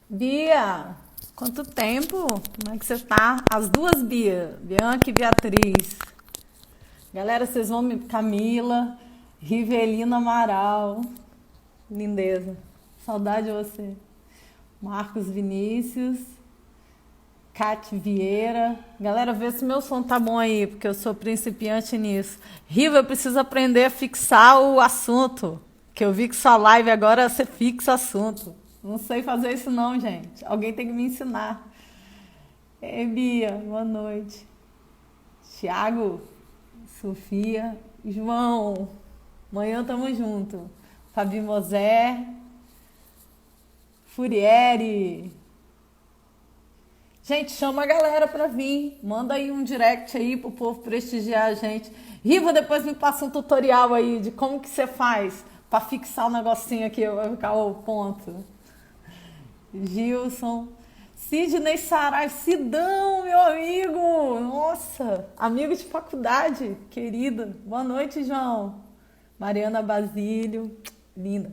Bia, quanto tempo? Como é que você tá? As duas Bia, Bianca e Beatriz. Galera, vocês vão me... Camila, Rivelina Amaral, lindeza. Saudade de você. Marcos Vinícius, Cate Vieira. Galera, vê se meu som tá bom aí, porque eu sou principiante nisso. Riva, eu preciso aprender a fixar o assunto. Que eu vi que sua live agora você fixa assunto. Não sei fazer isso não, gente. Alguém tem que me ensinar. Ei, Bia, boa noite. Tiago, Sofia, João, amanhã tamo junto. Fabi Mosé, Furieri. Gente, chama a galera pra vir. Manda aí um direct aí pro povo prestigiar a gente. Riva, depois me passa um tutorial aí de como que você faz pra fixar o negocinho aqui, vai ficar o ponto. Gilson, Sidney Saraiva, Sidão, meu amigo, nossa, amigo de faculdade, querida. Boa noite, João. Mariana Basílio, linda.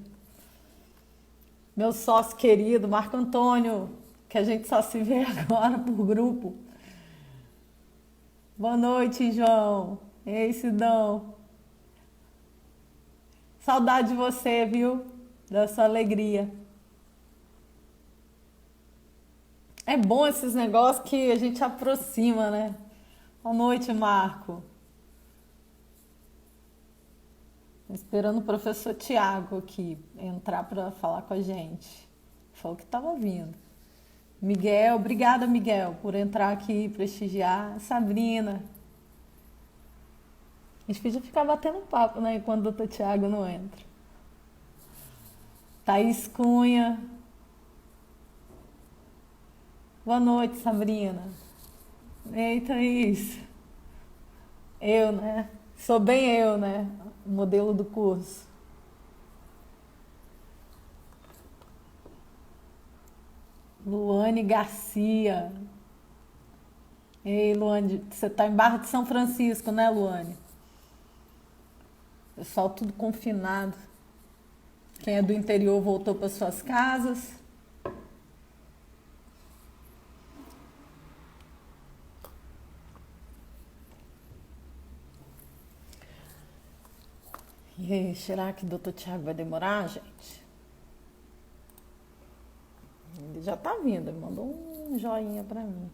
Meu sócio querido, Marco Antônio, que a gente só se vê agora por grupo. Boa noite, João. Ei, Sidão. Saudade de você, viu? Da sua alegria. É bom esses negócios que a gente aproxima, né? Boa noite, Marco. Tô esperando o professor Tiago aqui entrar para falar com a gente. Falou que estava vindo. Miguel, obrigada, Miguel, por entrar aqui e prestigiar. Sabrina. A gente podia ficar batendo papo, né? Enquanto o doutor Tiago não entra. Thaís Cunha. Boa noite, Sabrina. Eita, isso. Eu, né? Sou bem eu, né? O modelo do curso. Luane Garcia. Ei, Luane, você tá em Barra de São Francisco, né, Luane? Pessoal tudo confinado. Quem é do interior voltou para suas casas. E aí, será que o doutor Tiago vai demorar, gente? Ele já tá vindo, ele mandou um joinha para mim.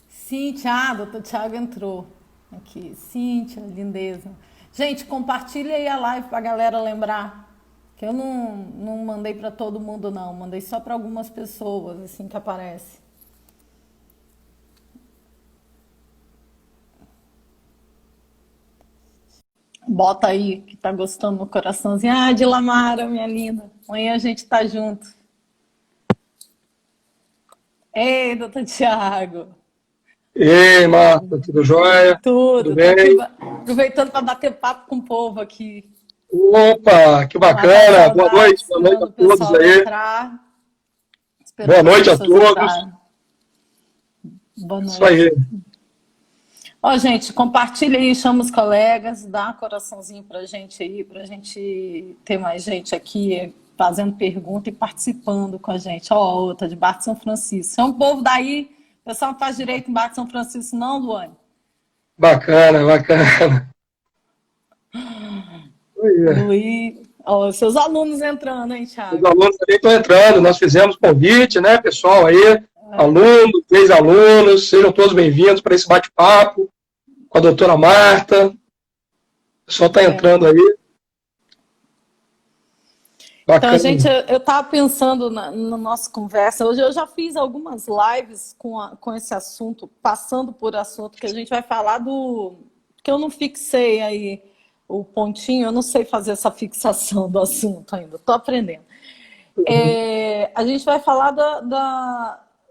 Cíntia, doutor Tiago entrou aqui. Cíntia, lindeza. Gente, compartilha aí a live pra galera lembrar. Que eu não mandei para todo mundo, não. Mandei só para algumas pessoas, assim que aparece. Bota aí que tá gostando no coraçãozinho. Ah, Dilamara, minha linda. Amanhã a gente tá junto. Ei, doutor Tiago. Ei, Marta, tudo jóia? Tudo Tudo. Tô aqui bem? aproveitando para bater papo com o povo aqui. Opa, que Matar bacana! saudade, Boa noite esperando a o todos pessoal aí. entrar. Boa Esperando as noite a pessoas todos. entrarem. Boa Isso aí. noite. Ó, gente, compartilha aí, chama os colegas, dá um coraçãozinho pra gente aí, pra gente ter mais gente aqui fazendo pergunta e participando com a gente. Ó, outra de Barra de São Francisco. É um povo daí, o pessoal não faz direito em Barra de São Francisco, não, Luane? Bacana, bacana. Aí, Luiz, ó, seus alunos entrando, hein, os Thiago? alunos também estão entrando. Nós fizemos convite, né, pessoal aí, alunos, ex-alunos, sejam todos bem-vindos para esse bate-papo com a doutora Marta. O pessoal está É. entrando aí. Então, gente, Bacana. eu estava pensando na nossa conversa. Hoje eu já fiz algumas lives com esse assunto, passando por assunto que a gente vai falar do. Que eu não fixei aí o pontinho, eu não sei fazer essa fixação do assunto ainda, estou aprendendo. A gente vai falar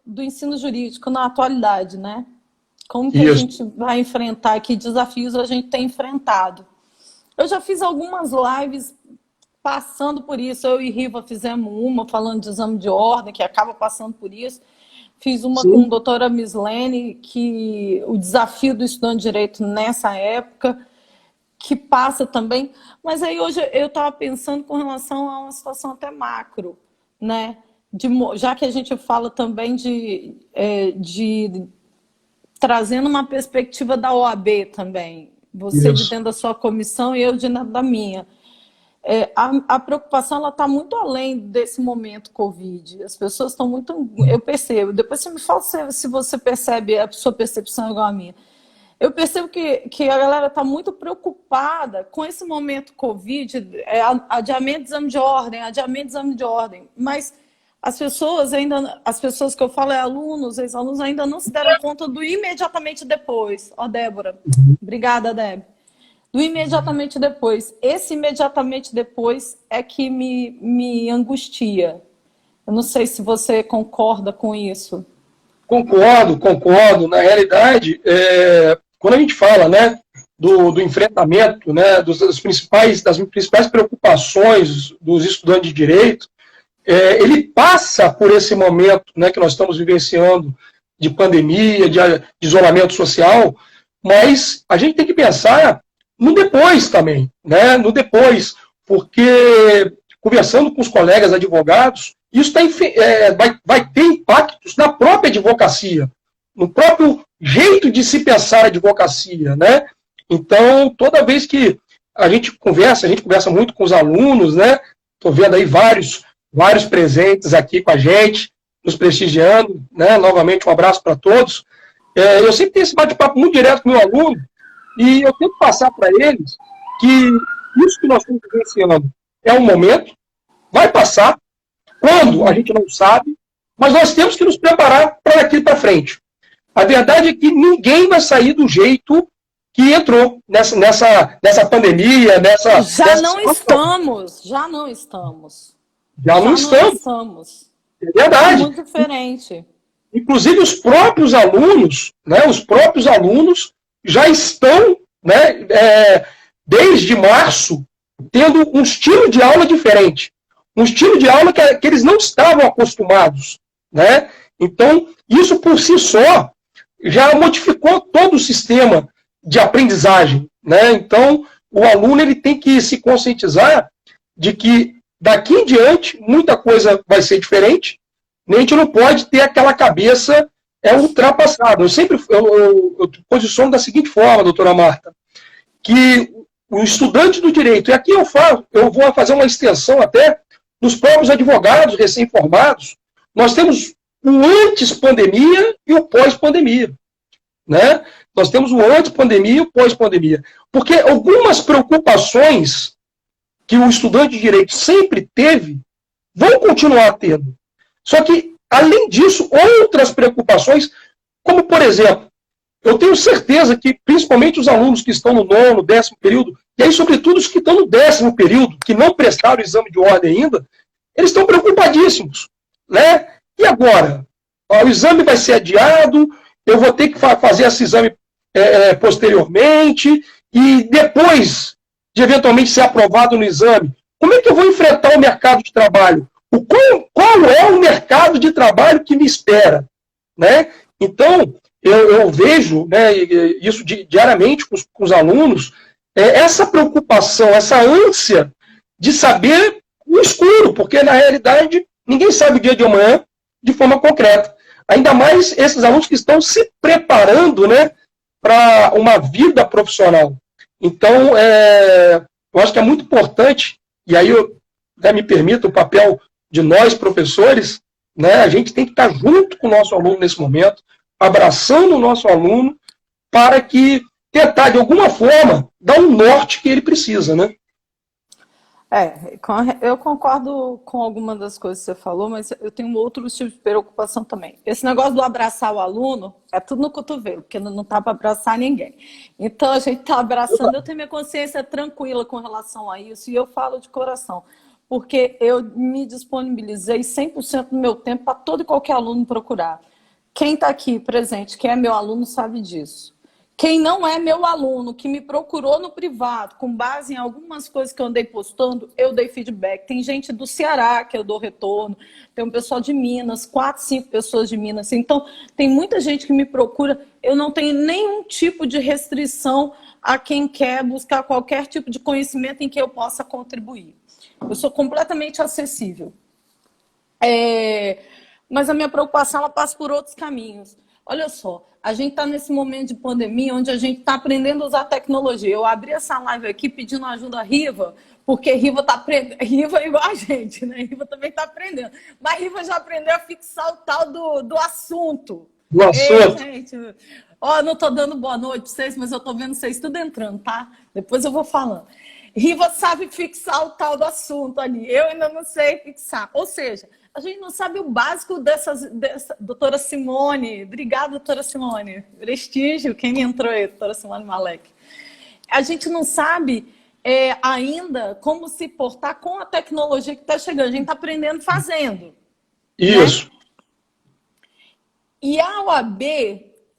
do ensino jurídico na atualidade, né? Como que a Isso. gente vai enfrentar, que desafios a gente tem enfrentado. Eu já fiz algumas lives passando por isso. Eu e Riva fizemos uma falando de exame de ordem, que acaba passando por isso. Fiz uma com a Sim, doutora Mislene, que o desafio do estudante de direito nessa época. que passa também. Mas aí hoje eu estava pensando com relação a uma situação até macro, né? Já que a gente fala também de trazendo uma perspectiva da OAB também, você de Isso. dentro da sua comissão e eu de dentro da minha. A preocupação ela está muito além desse momento Covid. As pessoas estão muito. Eu percebo. Depois você me fala se você percebe, a sua percepção é igual à minha. Eu percebo que a galera está muito preocupada com esse momento Covid, adiamento de exame de ordem, adiamento de exame de ordem. Mas as pessoas que eu falo é alunos, ex-alunos, ainda não se deram conta do imediatamente depois. Ó, Débora. Obrigada, Débora. Do imediatamente depois. Esse imediatamente depois é que me angustia. Eu não sei se você concorda com isso. Concordo, concordo. Na realidade, quando a gente fala, né, do enfrentamento, né, das principais preocupações dos estudantes de direito, ele passa por esse momento, né, que nós estamos vivenciando de pandemia, de isolamento social, mas a gente tem que pensar no depois também, né, no depois, porque conversando com os colegas advogados, isso vai ter impactos na própria advocacia, no próprio jeito de se pensar a advocacia, né? Então, toda vez que a gente conversa muito com os alunos, né? Estou vendo aí vários presentes aqui com a gente, nos prestigiando, né? Novamente, um abraço para todos. Eu sempre tenho esse bate-papo muito direto com o meu aluno, e eu tento passar para eles que isso que nós estamos vivenciando é um momento, vai passar, quando a gente não sabe, mas nós temos que nos preparar para daqui para frente. A verdade é que ninguém vai sair do jeito que entrou nessa pandemia, nessa estamos. Já não estamos. É verdade. É muito diferente. Inclusive os próprios alunos, né, já estão, né, desde março, tendo um estilo de aula diferente. Um estilo de aula que eles não estavam acostumados, né? Então, isso por si só já modificou todo o sistema de aprendizagem, né? Então, o aluno ele tem que se conscientizar de que daqui em diante muita coisa vai ser diferente, e a gente não pode ter aquela cabeça ultrapassada. Eu posiciono da seguinte forma, doutora Marta, que o estudante do direito, e aqui eu vou fazer uma extensão até dos próprios advogados recém-formados, nós temos o antes-pandemia e o pós-pandemia. Né? Nós temos o antes-pandemia e o pós-pandemia. Porque algumas preocupações que o estudante de direito sempre teve, vão continuar tendo. Só que, além disso, outras preocupações, como, por exemplo, eu tenho certeza que, principalmente os alunos que estão no 9º, 10º período, e aí, sobretudo, os que estão no 10º período, que não prestaram o exame de ordem ainda, eles estão preocupadíssimos. Né? E agora? O exame vai ser adiado, eu vou ter que fazer esse exame posteriormente, e depois de eventualmente ser aprovado no exame, como é que eu vou enfrentar o mercado de trabalho? Qual é o mercado de trabalho que me espera? Né? Então, eu vejo, né, isso diariamente com os alunos, essa preocupação, essa ânsia de saber o escuro, porque na realidade ninguém sabe o dia de amanhã de forma concreta. Ainda mais esses alunos que estão se preparando, né, para uma vida profissional. Então, eu acho que é muito importante, e aí me permita o papel de nós, professores, né, a gente tem que estar junto com o nosso aluno nesse momento, abraçando o nosso aluno, para que tentar, de alguma forma, dar um norte que ele precisa, né? Eu concordo com alguma das coisas que você falou, mas eu tenho outro tipo de preocupação também. Esse negócio do abraçar o aluno é tudo no cotovelo, porque não está para abraçar ninguém. Então, a gente está abraçando, eu tenho minha consciência tranquila com relação a isso, e eu falo de coração, porque eu me disponibilizei 100% do meu tempo para todo e qualquer aluno procurar. Quem está aqui presente, quem é meu aluno, sabe disso. Quem não é meu aluno, que me procurou no privado, com base em algumas coisas que eu andei postando, eu dei feedback. Tem gente do Ceará que eu dou retorno, tem um pessoal de Minas, 4, 5 pessoas de Minas. Então, tem muita gente que me procura. Eu não tenho nenhum tipo de restrição a quem quer buscar qualquer tipo de conhecimento em que eu possa contribuir. Eu sou completamente acessível. Mas a minha preocupação, ela passa por outros caminhos. Olha só, a gente está nesse momento de pandemia onde a gente está aprendendo a usar tecnologia. Eu abri essa live aqui pedindo ajuda a Riva, porque Riva está aprendendo. Riva é igual a gente, né? Riva também está aprendendo. Mas Riva já aprendeu a fixar o tal do assunto. Do assunto. Ei, gente, ó, não estou dando boa noite para vocês, mas eu estou vendo vocês tudo entrando, tá? Depois eu vou falando. Riva sabe fixar o tal do assunto ali. Eu ainda não sei fixar. Ou seja, a gente não sabe o básico dessa doutora Simone. Obrigada, doutora Simone. Prestígio, quem entrou aí, doutora Simone Malek. A gente não sabe ainda como se portar com a tecnologia que está chegando. A gente está aprendendo fazendo. Isso. Né? E a OAB,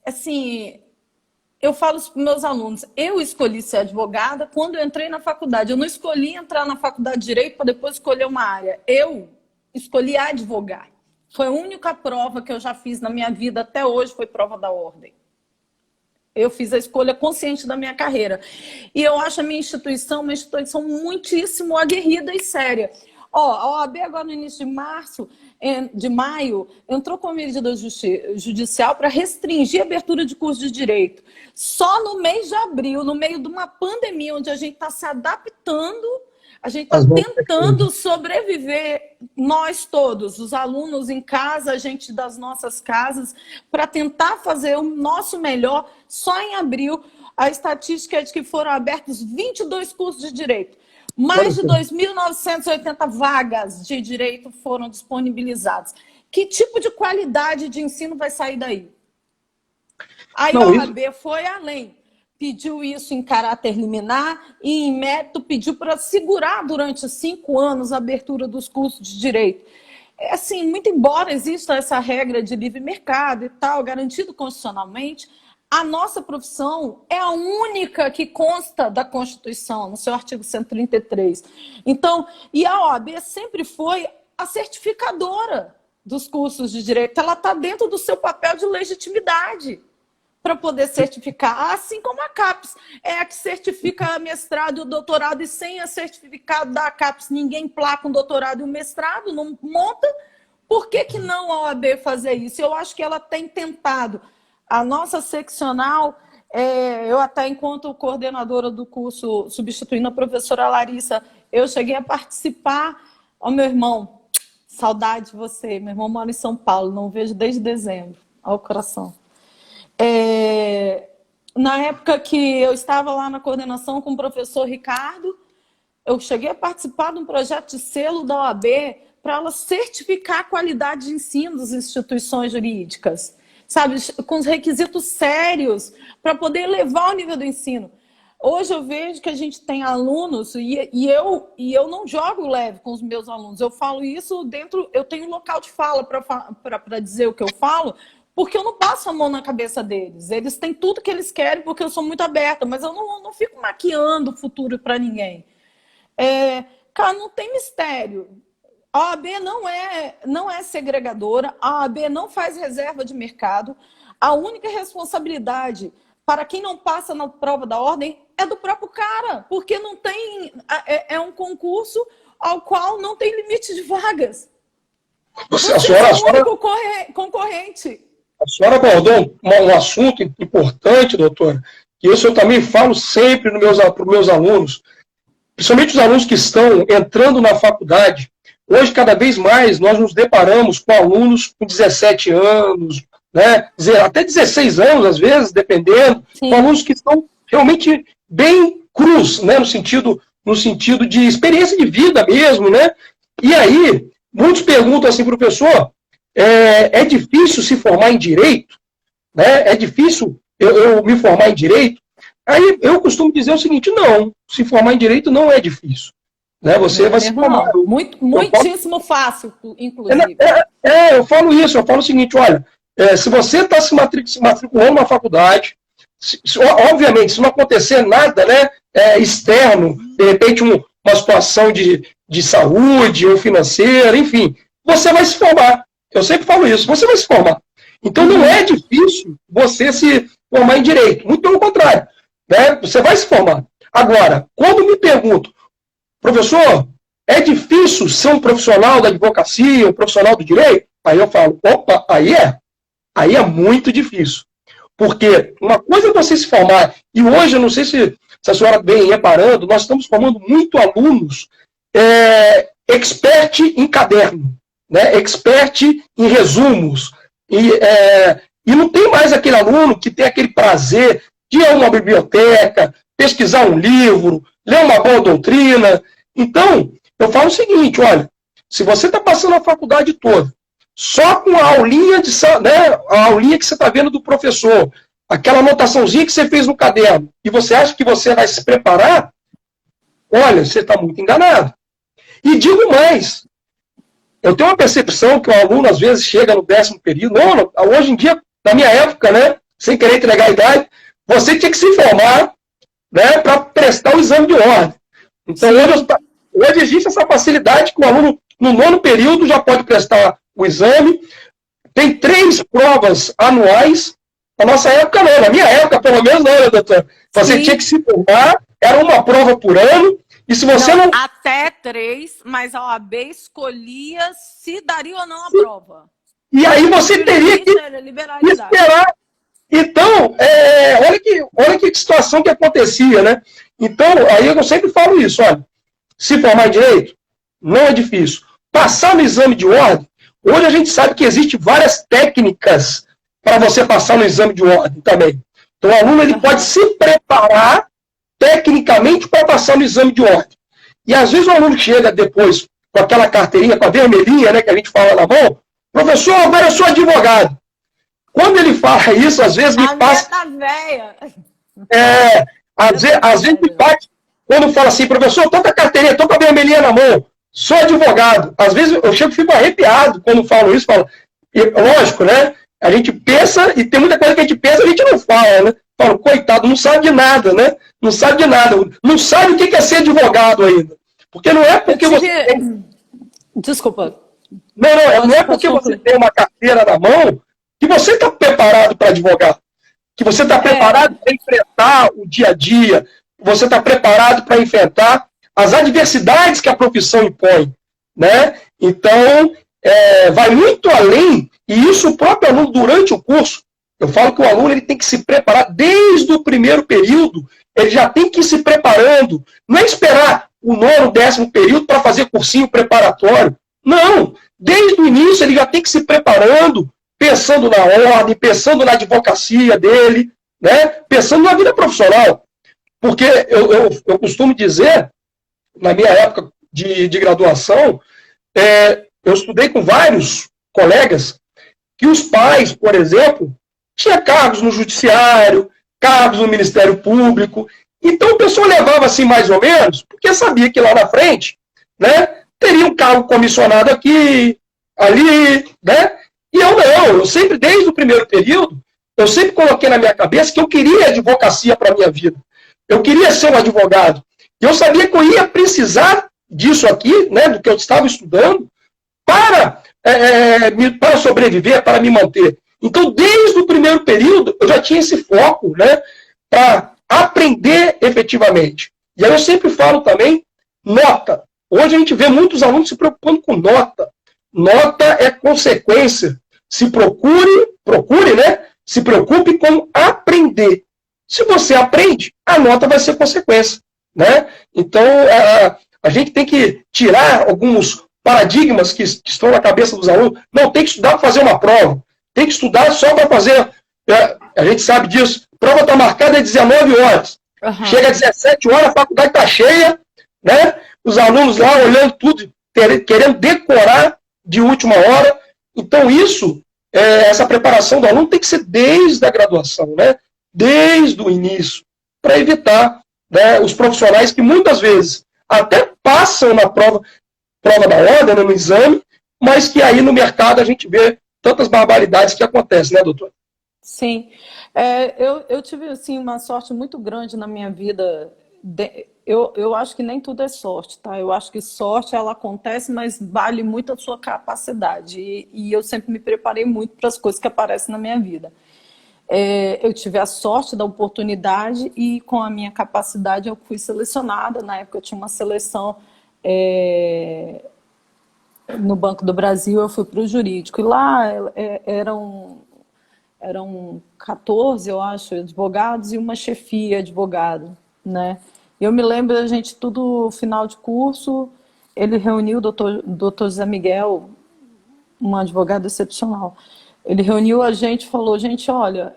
assim, eu falo para os meus alunos, eu escolhi ser advogada quando eu entrei na faculdade. Eu não escolhi entrar na faculdade de Direito para depois escolher uma área. Eu escolhi advogar. Foi a única prova que eu já fiz na minha vida até hoje, foi prova da ordem. Eu fiz a escolha consciente da minha carreira. E eu acho a minha instituição uma instituição muitíssimo aguerrida e séria. Ó, a OAB agora no início de maio, entrou com a medida judicial para restringir a abertura de curso de Direito. Só no mês de abril, no meio de uma pandemia, onde a gente está se adaptando, a gente está tentando sobreviver, nós todos, os alunos em casa, a gente das nossas casas, para tentar fazer o nosso melhor. Só em abril, a estatística é de que foram abertos 22 cursos de Direito. Mais de 2.980 vagas de Direito foram disponibilizadas. Que tipo de qualidade de ensino vai sair daí? Aí a OAB foi além. Pediu isso em caráter liminar e, em mérito, pediu para segurar durante 5 anos a abertura dos cursos de Direito. Assim, muito embora exista essa regra de livre mercado e tal, garantido constitucionalmente, a nossa profissão é a única que consta da Constituição, no seu artigo 133. Então, e a OAB sempre foi a certificadora dos cursos de Direito. Ela está dentro do seu papel de legitimidade para poder certificar, assim como a CAPES é a que certifica mestrado e o doutorado, e sem a certificado da CAPES ninguém placa um doutorado e um mestrado, não monta. Por que não a OAB fazer isso? Eu acho que ela tem tentado. A nossa seccional, eu até enquanto coordenadora do curso, substituindo a professora Larissa, eu cheguei a participar. Ó, meu irmão, saudade de você, meu irmão mora em São Paulo, não o vejo desde dezembro, ao coração. Na época que eu estava lá na coordenação com o professor Ricardo, eu cheguei a participar de um projeto de selo da OAB para ela certificar a qualidade de ensino das instituições jurídicas, sabe, com os requisitos sérios para poder elevar o nível do ensino. Hoje eu vejo que a gente tem alunos, e eu não jogo leve com os meus alunos, eu falo isso dentro, eu tenho um local de fala para dizer o que eu falo, porque eu não passo a mão na cabeça deles. Eles têm tudo que eles querem, porque eu sou muito aberta, mas eu não fico maquiando o futuro para ninguém. Cara, não tem mistério. A OAB não é segregadora, a OAB não faz reserva de mercado. A única responsabilidade para quem não passa na prova da ordem é do próprio cara, porque não tem, é um concurso ao qual não tem limite de vagas. Você é o único concorrente. A senhora abordou um assunto importante, doutora, que isso eu também falo sempre para os meus alunos, principalmente os alunos que estão entrando na faculdade. Hoje, cada vez mais, nós nos deparamos com alunos com 17 anos, né, até 16 anos, às vezes, dependendo, com alunos que estão realmente bem crus, né, no sentido de experiência de vida mesmo, né? E aí, muitos perguntam assim, professor, é difícil se formar em Direito? Né? É difícil eu me formar em Direito? Aí eu costumo dizer o seguinte, não, se formar em Direito não é difícil. Né? Você vai se formar. Muitíssimo fácil, inclusive. Eu falo isso, eu falo o seguinte, olha, se você está se matriculando numa faculdade, Obviamente, se não acontecer nada, né, externo, de repente uma situação de saúde ou financeira, enfim, você vai se formar. Eu sempre falo isso, você vai se formar. Então não é difícil você se formar em direito, muito pelo contrário, né? Você vai se formar. Agora, quando me pergunto, professor, é difícil ser um profissional da advocacia, um profissional do direito? Aí eu falo, opa, aí é muito difícil. Porque uma coisa é você se formar, e hoje, eu não sei se a senhora vem reparando, nós estamos formando muito alunos expert em caderno, né? Expert em resumos, e não tem mais aquele aluno que tem aquele prazer de ir a uma biblioteca, pesquisar um livro, ler uma boa doutrina. Então, eu falo o seguinte, olha, se você está passando a faculdade toda, só com a aulinha, a aulinha que você está vendo do professor, aquela anotaçãozinha que você fez no caderno, e você acha que você vai se preparar, olha, você está muito enganado. E digo mais, eu tenho uma percepção que o aluno, às vezes, chega no 10º período, hoje em dia, na minha época, né, sem querer entregar a idade, você tinha que se formar, né, para prestar o exame de ordem. Então, hoje existe essa facilidade que o aluno, no 9º período, já pode prestar o exame. Tem 3 provas anuais. Na nossa época, não. Na minha época, pelo menos, não, né, doutor? Você tinha que se formar, era uma prova por ano, e se você não... Até 3, mas a OAB escolhia se daria ou não a prova. E aí você teria que esperar. Então, olha que situação que acontecia, né? Então, aí eu sempre falo isso, olha, se formar em direito, não é difícil. Passar no exame de ordem, hoje a gente sabe que existem várias técnicas para você passar no exame de ordem também. Então, o aluno ele pode se preparar tecnicamente para passar no exame de ordem. E às vezes o aluno chega depois com aquela carteirinha, com a vermelhinha, né, que a gente fala na mão, professor, agora eu sou advogado. Quando ele fala isso, às vezes me passa... às vezes me bate, quando fala assim, professor, tô com a carteirinha, tô com a vermelhinha na mão, sou advogado. Às vezes eu chego e fico arrepiado quando falo isso, lógico, né? A gente pensa, e tem muita coisa que a gente pensa, a gente não fala, né? Fala, coitado, não sabe de nada, né? Não sabe de nada. Não sabe o que é ser advogado ainda. Porque não é porque você... Desculpa. Não é porque você tem uma carteira na mão que você está preparado para advogar. Que você está preparado para enfrentar o dia a dia. Você está preparado para enfrentar as adversidades que a profissão impõe, né? Então, vai muito além, e isso o próprio aluno, durante o curso, eu falo que o aluno ele tem que se preparar desde o 1º período, ele já tem que ir se preparando, não é esperar o 9º, 10º período para fazer cursinho preparatório, não, desde o início ele já tem que ir se preparando, pensando na ordem, pensando na advocacia dele, né? Pensando na vida profissional, porque eu costumo dizer, na minha época de graduação, eu estudei com vários colegas que os pais, por exemplo, tinham cargos no judiciário, cargos no Ministério Público. Então, o pessoal levava assim mais ou menos, porque sabia que lá na frente, né, teria um cargo comissionado aqui, ali, né? E eu sempre, desde o 1º período, eu sempre coloquei na minha cabeça que eu queria advocacia para a minha vida. Eu queria ser um advogado. E eu sabia que eu ia precisar disso aqui, né, do que eu estava estudando, para sobreviver, para me manter. Então, desde o 1º período, eu já tinha esse foco, né, para aprender efetivamente. E aí eu sempre falo também, nota. Hoje a gente vê muitos alunos se preocupando com nota. Nota é consequência. Se procure, né, se preocupe com aprender. Se você aprende, a nota vai ser consequência, né? Então, a gente tem que tirar alguns paradigmas que estão na cabeça dos alunos. Não, tem que estudar para fazer uma prova. Tem que estudar só para fazer... a gente sabe disso. A prova está marcada às 19 horas. Uhum. Chega às 17 horas, a faculdade está cheia, né? Os alunos lá olhando tudo, querendo decorar de última hora. Então, essa preparação do aluno tem que ser desde a graduação, né? Desde o início, para evitar, né, os profissionais que muitas vezes até passam na prova da ordem, né, no exame, mas que aí no mercado a gente vê tantas barbaridades que acontecem, né, doutor? Sim. Eu tive assim, uma sorte muito grande na minha vida. Eu acho que nem tudo é sorte, tá? Eu acho que sorte ela acontece, mas vale muito a sua capacidade. E eu sempre me preparei muito para as coisas que aparecem na minha vida. Eu tive a sorte da oportunidade e com a minha capacidade eu fui selecionada. Na época eu tinha uma seleção no Banco do Brasil, eu fui para o jurídico. E lá eram 14, eu acho, advogados e uma chefia advogado, né? E eu me lembro da gente, tudo final de curso, ele reuniu o doutor José Miguel, um advogado excepcional. Ele reuniu a gente e falou, gente, olha,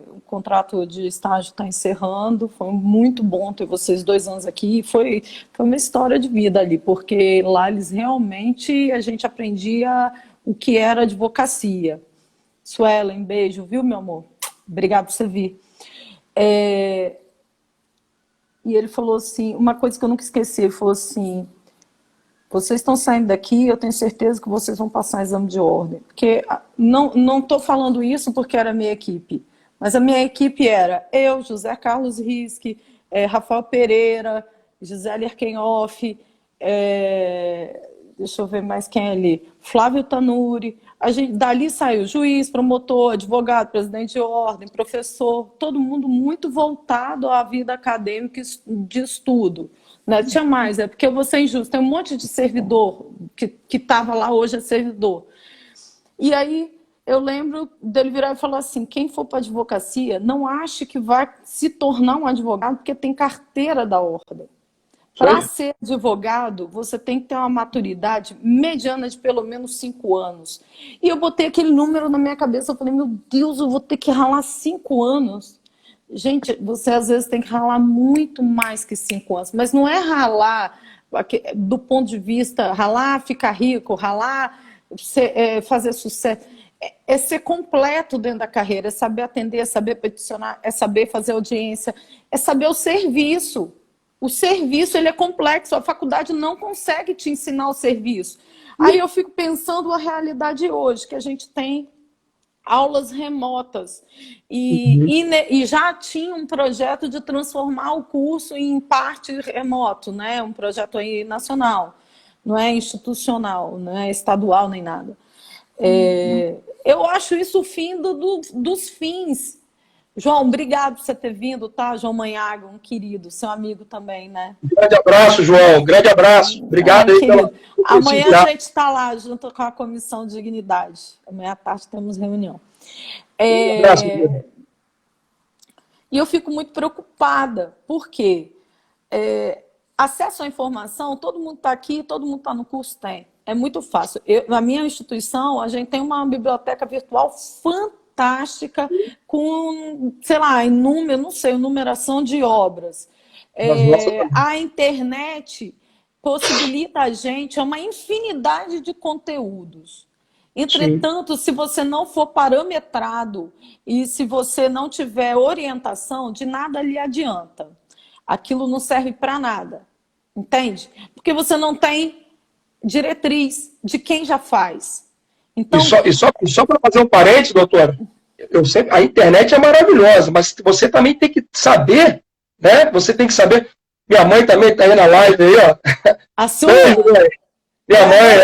o contrato de estágio está encerrando, foi muito bom ter vocês 2 anos aqui, foi uma história de vida ali, porque lá eles realmente, a gente aprendia o que era advocacia. Suelen, beijo, viu, meu amor? Obrigado por você vir. E ele falou assim, uma coisa que eu nunca esqueci, ele falou assim, vocês estão saindo daqui, eu tenho certeza que vocês vão passar exame de ordem. Porque não estou falando isso porque era a minha equipe, mas a minha equipe era eu, José Carlos Risque, Rafael Pereira, Gisele Erkenhoff, deixa eu ver mais quem é ali, Flávio Tanuri. Dali saiu juiz, promotor, advogado, presidente de ordem, professor, todo mundo muito voltado à vida acadêmica de estudo. Né? Tinha mais, porque eu vou ser injusto, tem um monte de servidor que estava lá hoje é servidor. E aí eu lembro dele virar e falar assim, quem for para a advocacia, não ache que vai se tornar um advogado porque tem carteira da ordem. Para ser advogado, você tem que ter uma maturidade mediana de pelo menos 5 anos. E eu botei aquele número na minha cabeça, eu falei, meu Deus, eu vou ter que ralar 5 anos. Gente, você às vezes tem que ralar muito mais que 5 anos, mas não é ralar do ponto de vista, ralar, ficar rico, ralar, fazer sucesso. É ser completo dentro da carreira, é saber atender, é saber peticionar, é saber fazer audiência, é saber o serviço. O serviço ele é complexo, a faculdade não consegue te ensinar o serviço. Aí eu fico pensando a realidade hoje, que a gente tem aulas remotas e já tinha um projeto de transformar o curso em parte remoto, né? Um projeto aí nacional, não é institucional, não é estadual nem nada. Eu acho isso o fim dos fins. João, obrigado por você ter vindo, tá? João Manhago, um querido, seu amigo também, né? Grande abraço, João. Grande abraço. Obrigado aí pela. Amanhã a gente está lá junto com a Comissão de Dignidade. Amanhã à tarde temos reunião. Um abraço. E eu fico muito preocupada, porque acesso à informação, todo mundo está aqui, todo mundo está no curso, tem. É muito fácil. Na minha instituição, a gente tem uma biblioteca virtual fantástica, com, sei lá, enumeração de obras. A internet possibilita a gente uma infinidade de conteúdos. Entretanto, se você não for parametrado e se você não tiver orientação, de nada lhe adianta. Aquilo não serve para nada, entende? Porque você não tem diretriz de quem já faz. Então, e só para fazer um parênteses, doutora, a internet é maravilhosa, mas você também tem que saber, né? Você tem que saber. Minha mãe também está aí na live aí, ó. A sua? Minha mãe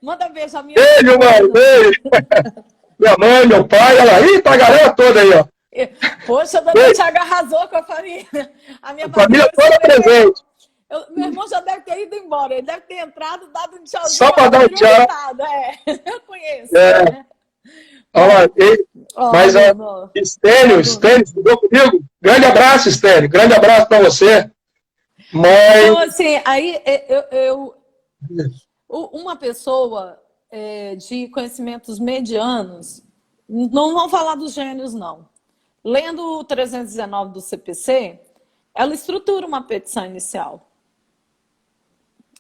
Manda beijo, a minha beijo, mãe, beijo. Minha mãe, meu pai, ela aí, tá a galera toda aí, ó. Poxa, a dona Thiago arrasou com a família. A minha família toda presente. Meu irmão já deve ter ido embora, ele deve ter entrado, dado um tchauzinho. Só para dar um tchau. Eu conheço. Né? Mas Estênio, estudou comigo? Grande abraço, Estênio. Grande abraço para você. Então, assim, aí uma pessoa de conhecimentos medianos, não vamos falar dos gênios, não. Lendo o 319 do CPC, ela estrutura uma petição inicial.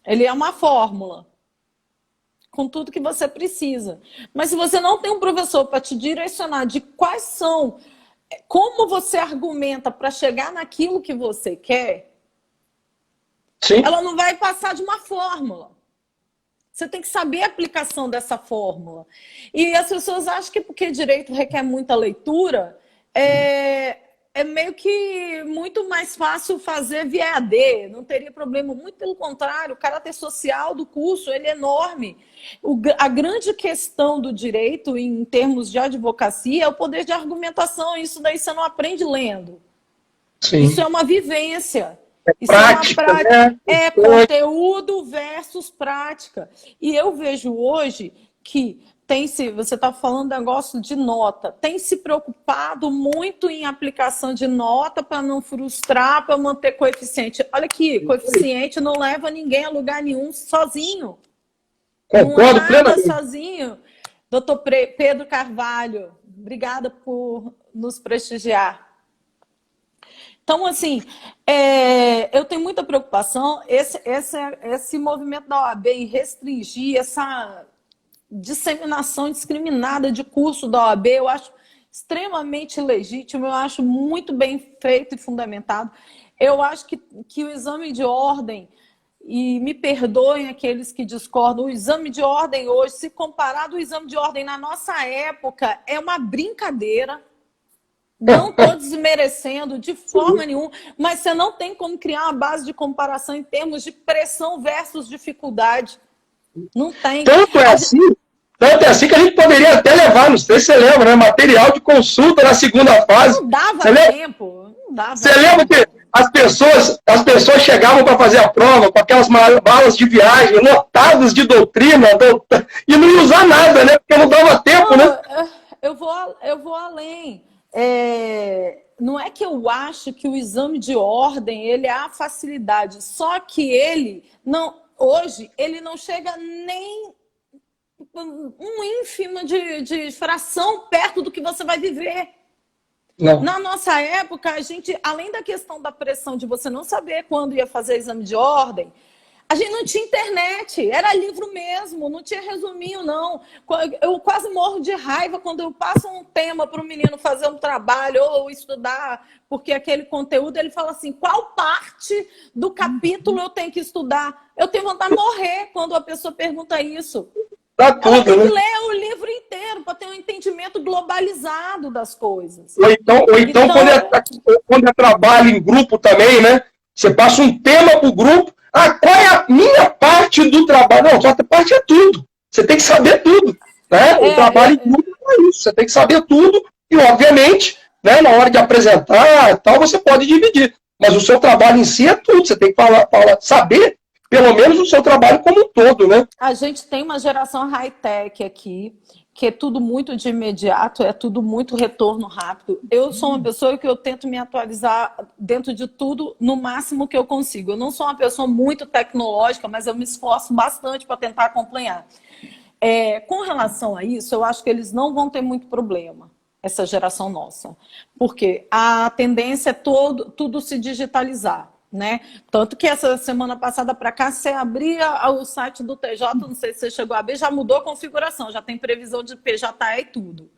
Ele é uma fórmula, com tudo que você precisa. Mas se você não tem um professor para te direcionar de quais são, como você argumenta para chegar naquilo que você quer, ela não vai passar de uma fórmula. Você tem que saber a aplicação dessa fórmula. E as pessoas acham que porque direito requer muita leitura, é meio que muito mais fácil fazer via EAD, não teria problema. Muito pelo contrário, o caráter social do curso ele é enorme. A grande questão do direito, em termos de advocacia, é o poder de argumentação. Isso daí você não aprende lendo. Sim. Isso é uma vivência. Isso prática, é uma prática. Né? É conteúdo versus prática. E eu vejo hoje que você está falando negócio de nota, tem se preocupado muito em aplicação de nota para não frustrar, para manter coeficiente. Olha aqui, coeficiente não leva ninguém a lugar nenhum sozinho. Concordo plenamente. Sozinho. Doutor Pedro Carvalho, obrigada por nos prestigiar. Então, assim, eu tenho muita preocupação, esse movimento da OAB em restringir essa disseminação indiscriminada de curso da OAB, eu acho extremamente legítimo, eu acho muito bem feito e fundamentado. Eu acho que o exame de ordem, e me perdoem aqueles que discordam, o exame de ordem hoje, se comparado ao exame de ordem na nossa época, é uma brincadeira. Não estou desmerecendo de forma nenhuma, mas você não tem como criar uma base de comparação em termos de pressão versus dificuldade. Não tem. Tanto é assim que a gente poderia até levar, não sei se você lembra, né? Material de consulta na segunda fase. Não dava tempo. Você lembra que as pessoas chegavam para fazer a prova com aquelas malas de viagem, lotadas de doutrina, e não ia usar nada, né? Porque não dava tempo, né? Eu vou além. Não é que eu acho que o exame de ordem ele é a facilidade, só que hoje ele não chega nem um ínfimo de fração perto do que você vai viver. Não. Na nossa época, a gente, além da questão da pressão de você não saber quando ia fazer exame de ordem, a gente não tinha internet, era livro mesmo, não tinha resuminho, não. Eu quase morro de raiva quando eu passo um tema para o menino fazer um trabalho ou estudar, porque aquele conteúdo, ele fala assim, qual parte do capítulo eu tenho que estudar? Eu tenho vontade de morrer quando a pessoa pergunta isso. Ela tem que ler o livro inteiro para ter um entendimento globalizado das coisas. Ou então quando é trabalho em grupo também, né? Você passa um tema para o grupo, qual é a minha parte do trabalho? Não, sua parte é tudo. Você tem que saber tudo. Né? O trabalho em grupo é isso. Você tem que saber tudo e, obviamente, né, na hora de apresentar, tal, você pode dividir. Mas o seu trabalho em si é tudo. Você tem que saber, pelo menos, o seu trabalho como um todo. Né? A gente tem uma geração high-tech aqui, que é tudo muito de imediato, é tudo muito retorno rápido. Eu sou uma pessoa que eu tento me atualizar dentro de tudo no máximo que eu consigo. Eu não sou uma pessoa muito tecnológica, mas eu me esforço bastante para tentar acompanhar. Com relação a isso, eu acho que eles não vão ter muito problema, essa geração nossa. Porque a tendência é tudo se digitalizar. Né? Tanto que essa semana passada para cá, você abria o site do TJ, não sei se você chegou a abrir, já mudou a configuração, já tem previsão de PJE e tudo.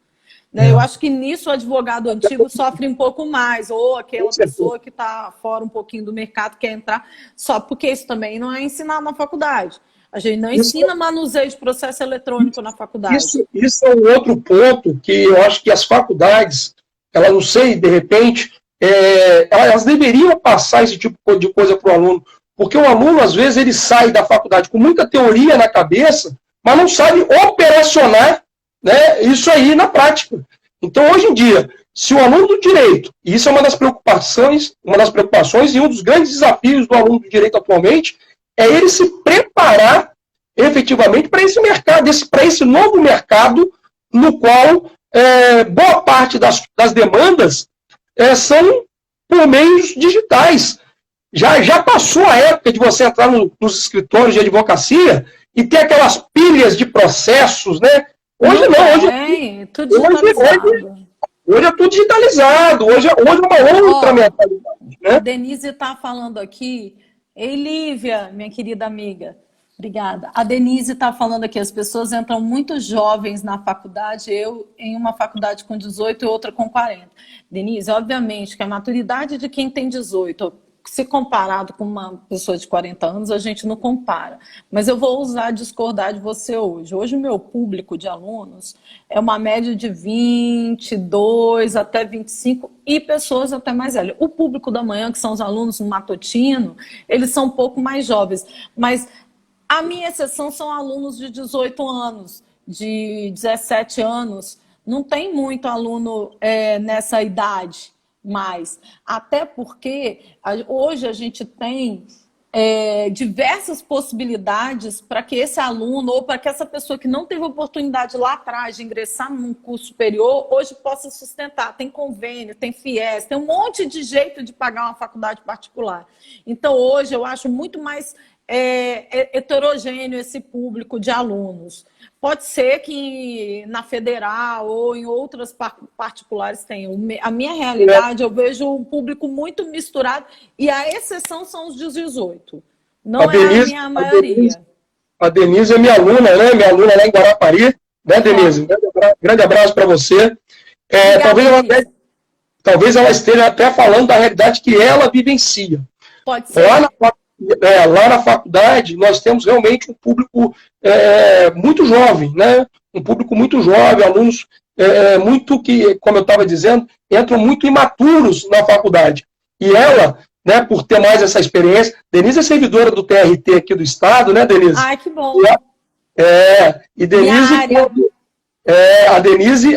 Né? Eu acho que nisso o advogado antigo sofre um pouco mais, ou aquela pessoa que está fora um pouquinho do mercado, quer entrar, só porque isso também não é ensinado na faculdade. A gente não ensina manuseio de processo eletrônico na faculdade. Isso é um outro ponto que eu acho que as faculdades, elas não sei, de repente... elas deveriam passar esse tipo de coisa para o aluno, porque o aluno, às vezes, ele sai da faculdade com muita teoria na cabeça, mas não sabe operacionar, né, isso aí na prática. Então, hoje em dia, se o aluno do direito, e isso é uma das preocupações e um dos grandes desafios do aluno do direito atualmente, é ele se preparar efetivamente para esse mercado, para esse novo mercado, no qual boa parte das demandas são por meios digitais. Já passou a época de você entrar nos escritórios de advocacia e ter aquelas pilhas de processos, né? Hoje hoje é tudo digitalizado, hoje é uma outra mentalidade. Né? A Denise está falando aqui, ei Lívia, minha querida amiga, obrigada. A Denise está falando aqui, as pessoas entram muito jovens na faculdade, eu em uma faculdade com 18 e outra com 40. Denise, obviamente que a maturidade de quem tem 18 se comparado com uma pessoa de 40 anos, a gente não compara. Mas eu vou usar discordar de você hoje. Hoje o meu público de alunos é uma média de 22 até 25 e pessoas até mais velhas. O público da manhã, que são os alunos no matutino, eles são um pouco mais jovens. Mas a minha exceção são alunos de 18 anos, de 17 anos. Não tem muito aluno nessa idade mais. Até porque hoje a gente tem diversas possibilidades para que esse aluno ou para que essa pessoa que não teve oportunidade lá atrás de ingressar num curso superior, hoje possa sustentar. Tem convênio, tem FIES, tem um monte de jeito de pagar uma faculdade particular. Então, hoje eu acho muito mais heterogêneo esse público de alunos. Pode ser que na federal ou em outras particulares tenham. A minha realidade, eu vejo um público muito misturado e a exceção são os de 18. Não é a minha maioria. A Denise é minha aluna, né? Minha aluna lá em Guarapari. Né, Denise? Grande abraço para você. Talvez ela esteja até falando da realidade que ela vivencia. Pode ser. Lá na faculdade, nós temos realmente um público muito jovem, né? Um público muito jovem, alunos muito que, como eu estava dizendo, entram muito imaturos na faculdade. E ela, né, por ter mais essa experiência, Denise é servidora do TRT aqui do Estado, né, Denise? Ai, que bom. E Denise,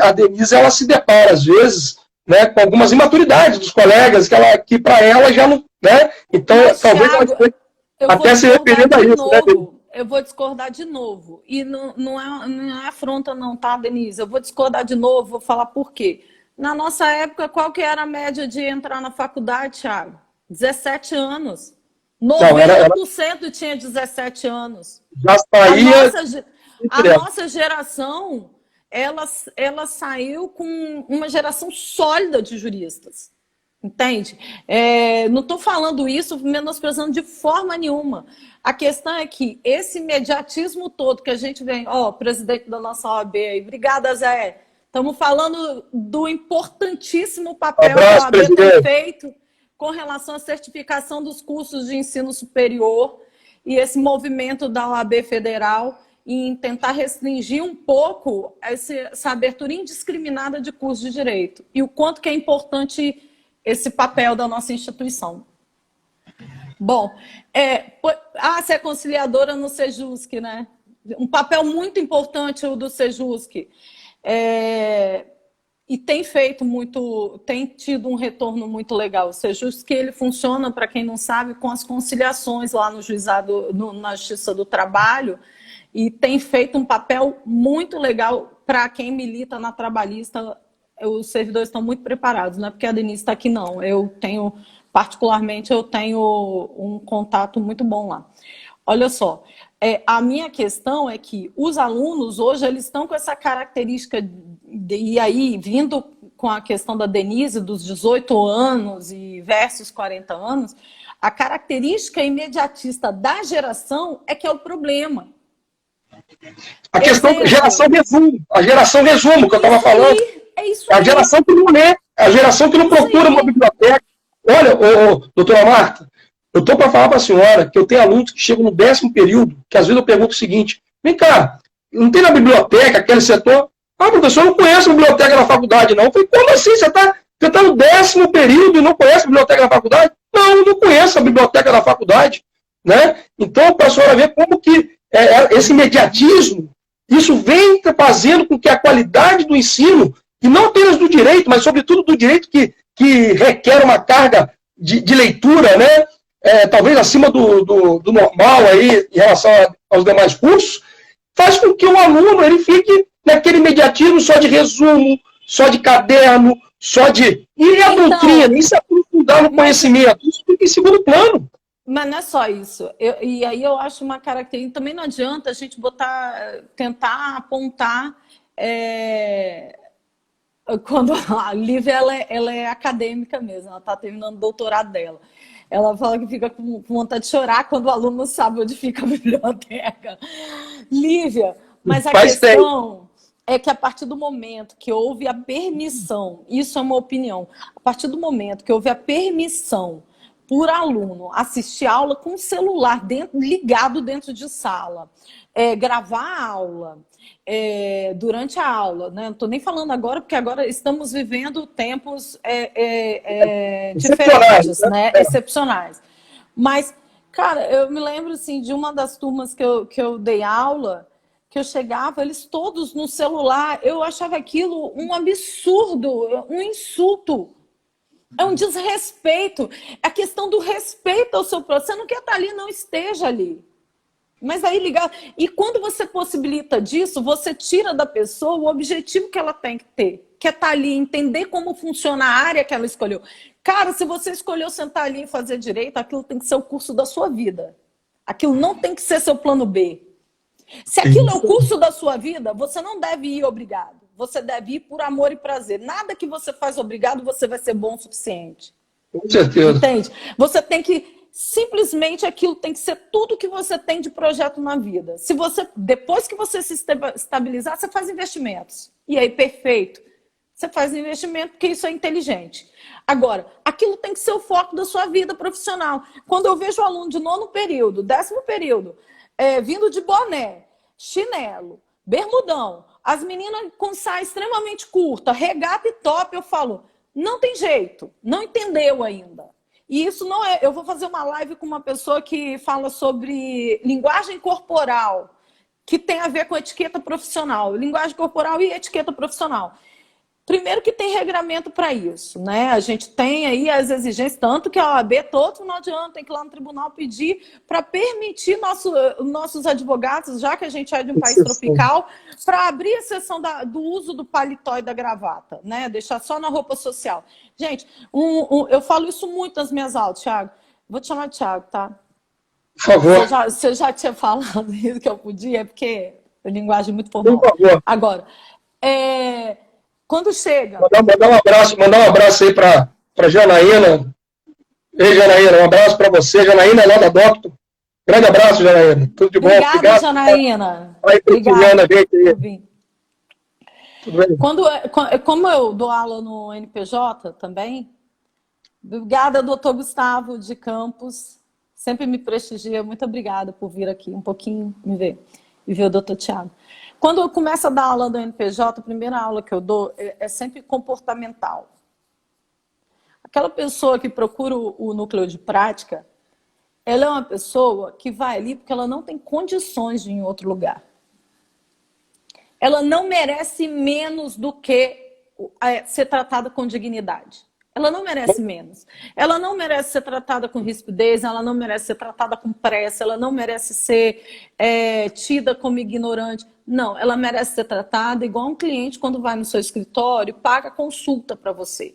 a Denise, ela se depara, às vezes, né, com algumas imaturidades dos colegas, que para ela já não. Né? Então, mas, talvez Thiago, ela até se referindo a isso, né, Denise? Eu vou discordar de novo. E não é afronta, não, tá, Denise? Eu vou discordar de novo, vou falar por quê. Na nossa época, qual que era a média de entrar na faculdade, Thiago? 17 anos. 90% tinha 17 anos. Já saía. A nossa geração, ela saiu com uma geração sólida de juristas. Entende? Não estou falando isso menosprezando de forma nenhuma. A questão é que esse imediatismo todo que a gente vem, presidente da nossa OAB aí, obrigada, Zé. Estamos falando do importantíssimo papel que a OAB tem feito com relação à certificação dos cursos de ensino superior e esse movimento da OAB federal em tentar restringir um pouco essa abertura indiscriminada de cursos de direito. E o quanto que é importante esse papel da nossa instituição. Bom, você é conciliadora no Sejusc, né? Um papel muito importante o do Sejusc. E tem tido um retorno muito legal. O Sejusc, ele funciona, para quem não sabe, com as conciliações lá no juizado, na Justiça do Trabalho, e tem feito um papel muito legal para quem milita na trabalhista. Os servidores estão muito preparados, não é porque a Denise está aqui, não. Particularmente, eu tenho um contato muito bom lá. Olha só, a minha questão é que os alunos, hoje, eles estão com essa característica, e aí, vindo com a questão da Denise, dos 18 anos e versus 40 anos, a característica imediatista da geração é que é o problema. A questão geração resumo, que eu estava falando. É isso aí. A geração que não lê, a geração que não procura uma biblioteca. Olha, doutora Marta, eu estou para falar para a senhora que eu tenho alunos que chegam no 10º período, que às vezes eu pergunto o seguinte: vem cá, não tem na biblioteca aquele setor? Professor, eu não conheço a biblioteca na faculdade, não. Eu falei, como assim? Você está no 10º período e não conhece a biblioteca na faculdade? Não, eu não conheço a biblioteca da faculdade. Né? Então, para a senhora ver como que esse imediatismo, isso vem fazendo com que a qualidade do ensino, e não apenas do direito, mas sobretudo do direito que requer uma carga de leitura, né? Talvez acima do normal aí, em relação aos demais cursos, faz com que o aluno ele fique naquele imediatismo só de resumo, só de caderno, E a doutrina, isso é aprofundar no conhecimento, isso fica em segundo plano. Mas não é só isso. E aí eu acho uma característica. Também não adianta a gente tentar apontar. Quando a Lívia ela é acadêmica mesmo, ela está terminando o doutorado dela. Ela fala que fica com vontade de chorar quando o aluno não sabe onde fica a biblioteca. Lívia, mas a questão é que a partir do momento que houve a permissão, isso é uma opinião, a partir do momento que houve a permissão por aluno assistir aula com o celular ligado dentro de sala, gravar a aula durante a aula, né? Não estou nem falando agora, porque agora estamos vivendo tempos diferentes, né? Excepcionais. Mas, cara, eu me lembro assim, de uma das turmas que eu dei aula, que eu chegava, eles todos no celular, eu achava aquilo um absurdo, um insulto. É um desrespeito. É a questão do respeito ao seu próximo. Você não quer estar ali, não esteja ali. Mas aí ligar. E quando você possibilita disso, você tira da pessoa o objetivo que ela tem que ter. Que é estar ali, entender como funciona a área que ela escolheu. Cara, se você escolheu sentar ali e fazer direito, aquilo tem que ser o curso da sua vida. Aquilo não tem que ser seu plano B. Se aquilo é o curso da sua vida, você não deve ir obrigado. Você deve ir por amor e prazer. Nada que você faz obrigado, você vai ser bom o suficiente. Com certeza. Entende? Você tem que, simplesmente, aquilo tem que ser tudo que você tem de projeto na vida. Se você, depois que você se estabilizar, você faz investimentos. E aí, perfeito. Você faz investimento porque isso é inteligente. Agora, aquilo tem que ser o foco da sua vida profissional. Quando eu vejo o aluno de 9º período, 10º período, vindo de boné, chinelo, bermudão, as meninas com saia extremamente curta, regata e top, eu falo, não tem jeito, não entendeu ainda. E isso não é... Eu vou fazer uma live com uma pessoa que fala sobre linguagem corporal, que tem a ver com etiqueta profissional. Linguagem corporal e etiqueta profissional. Primeiro que tem regramento para isso, né? A gente tem aí as exigências, tanto que a OAB todo final de ano tem que ir lá no tribunal pedir para permitir nossos advogados, já que a gente é de um país tropical, para abrir a exceção do uso do paletó e da gravata, né? Deixar só na roupa social. Gente, eu falo isso muito nas minhas aulas, Thiago. Vou te chamar de Thiago, tá? Por favor. Você já tinha falado isso que eu podia, é porque é linguagem muito formal. Por favor. Agora, quando chega... Mandar um abraço aí para Janaína. Ei, Janaína, um abraço para você. Janaína, lá da Doctor. Grande abraço, Janaína. Tudo de bom. Obrigada, Janaína. Obrigada. Como eu dou aula no NPJ também, obrigada, doutor Gustavo de Campos. Sempre me prestigia. Muito obrigada por vir aqui um pouquinho me ver. E ver o doutor Thiago. Quando eu começo a dar aula do NPJ, a primeira aula que eu dou é sempre comportamental. Aquela pessoa que procura o núcleo de prática, ela é uma pessoa que vai ali porque ela não tem condições de ir em outro lugar. Ela não merece menos do que ser tratada com dignidade. Ela não merece menos. Ela não merece ser tratada com rispidez, ela não merece ser tratada com pressa, ela não merece ser tida como ignorante. Não, ela merece ser tratada igual um cliente quando vai no seu escritório, paga consulta para você.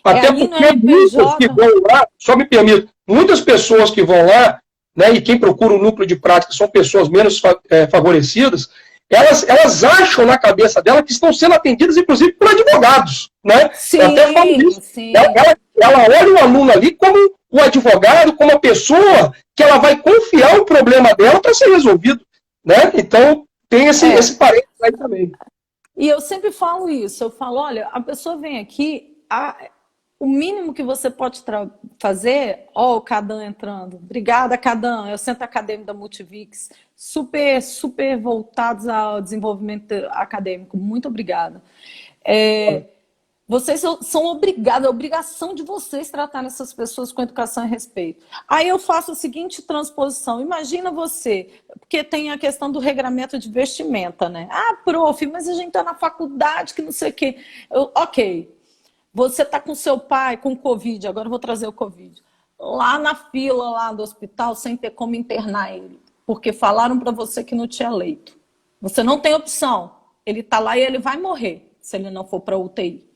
Até porque muitas que vão lá, só me permito, muitas pessoas que vão lá, né, e quem procura o núcleo de prática são pessoas menos favorecidas, elas acham na cabeça dela que estão sendo atendidas, inclusive, por advogados. Né? Sim, eu até falo isso. Ela olha o aluno ali como um advogado, como uma pessoa que ela vai confiar o problema dela para ser resolvido. Né? Então, tem esse parênteses aí também. E eu sempre falo isso. Eu falo, olha, a pessoa vem aqui... O mínimo que você pode fazer, o Cadan entrando. Obrigada, Cadan. É o Centro Acadêmico da Multivix. Super, super voltados ao desenvolvimento acadêmico. Muito obrigada. Vocês são obrigados, é obrigação de vocês tratarem essas pessoas com educação e respeito. Aí eu faço a seguinte transposição. Imagina você, porque tem a questão do regramento de vestimenta, né? Prof, mas a gente está na faculdade, que não sei o quê. Ok. Você está com seu pai com Covid, agora eu vou trazer o Covid, lá na fila lá do hospital sem ter como internar ele, porque falaram para você que não tinha leito. Você não tem opção. Ele está lá e ele vai morrer se ele não for para a UTI.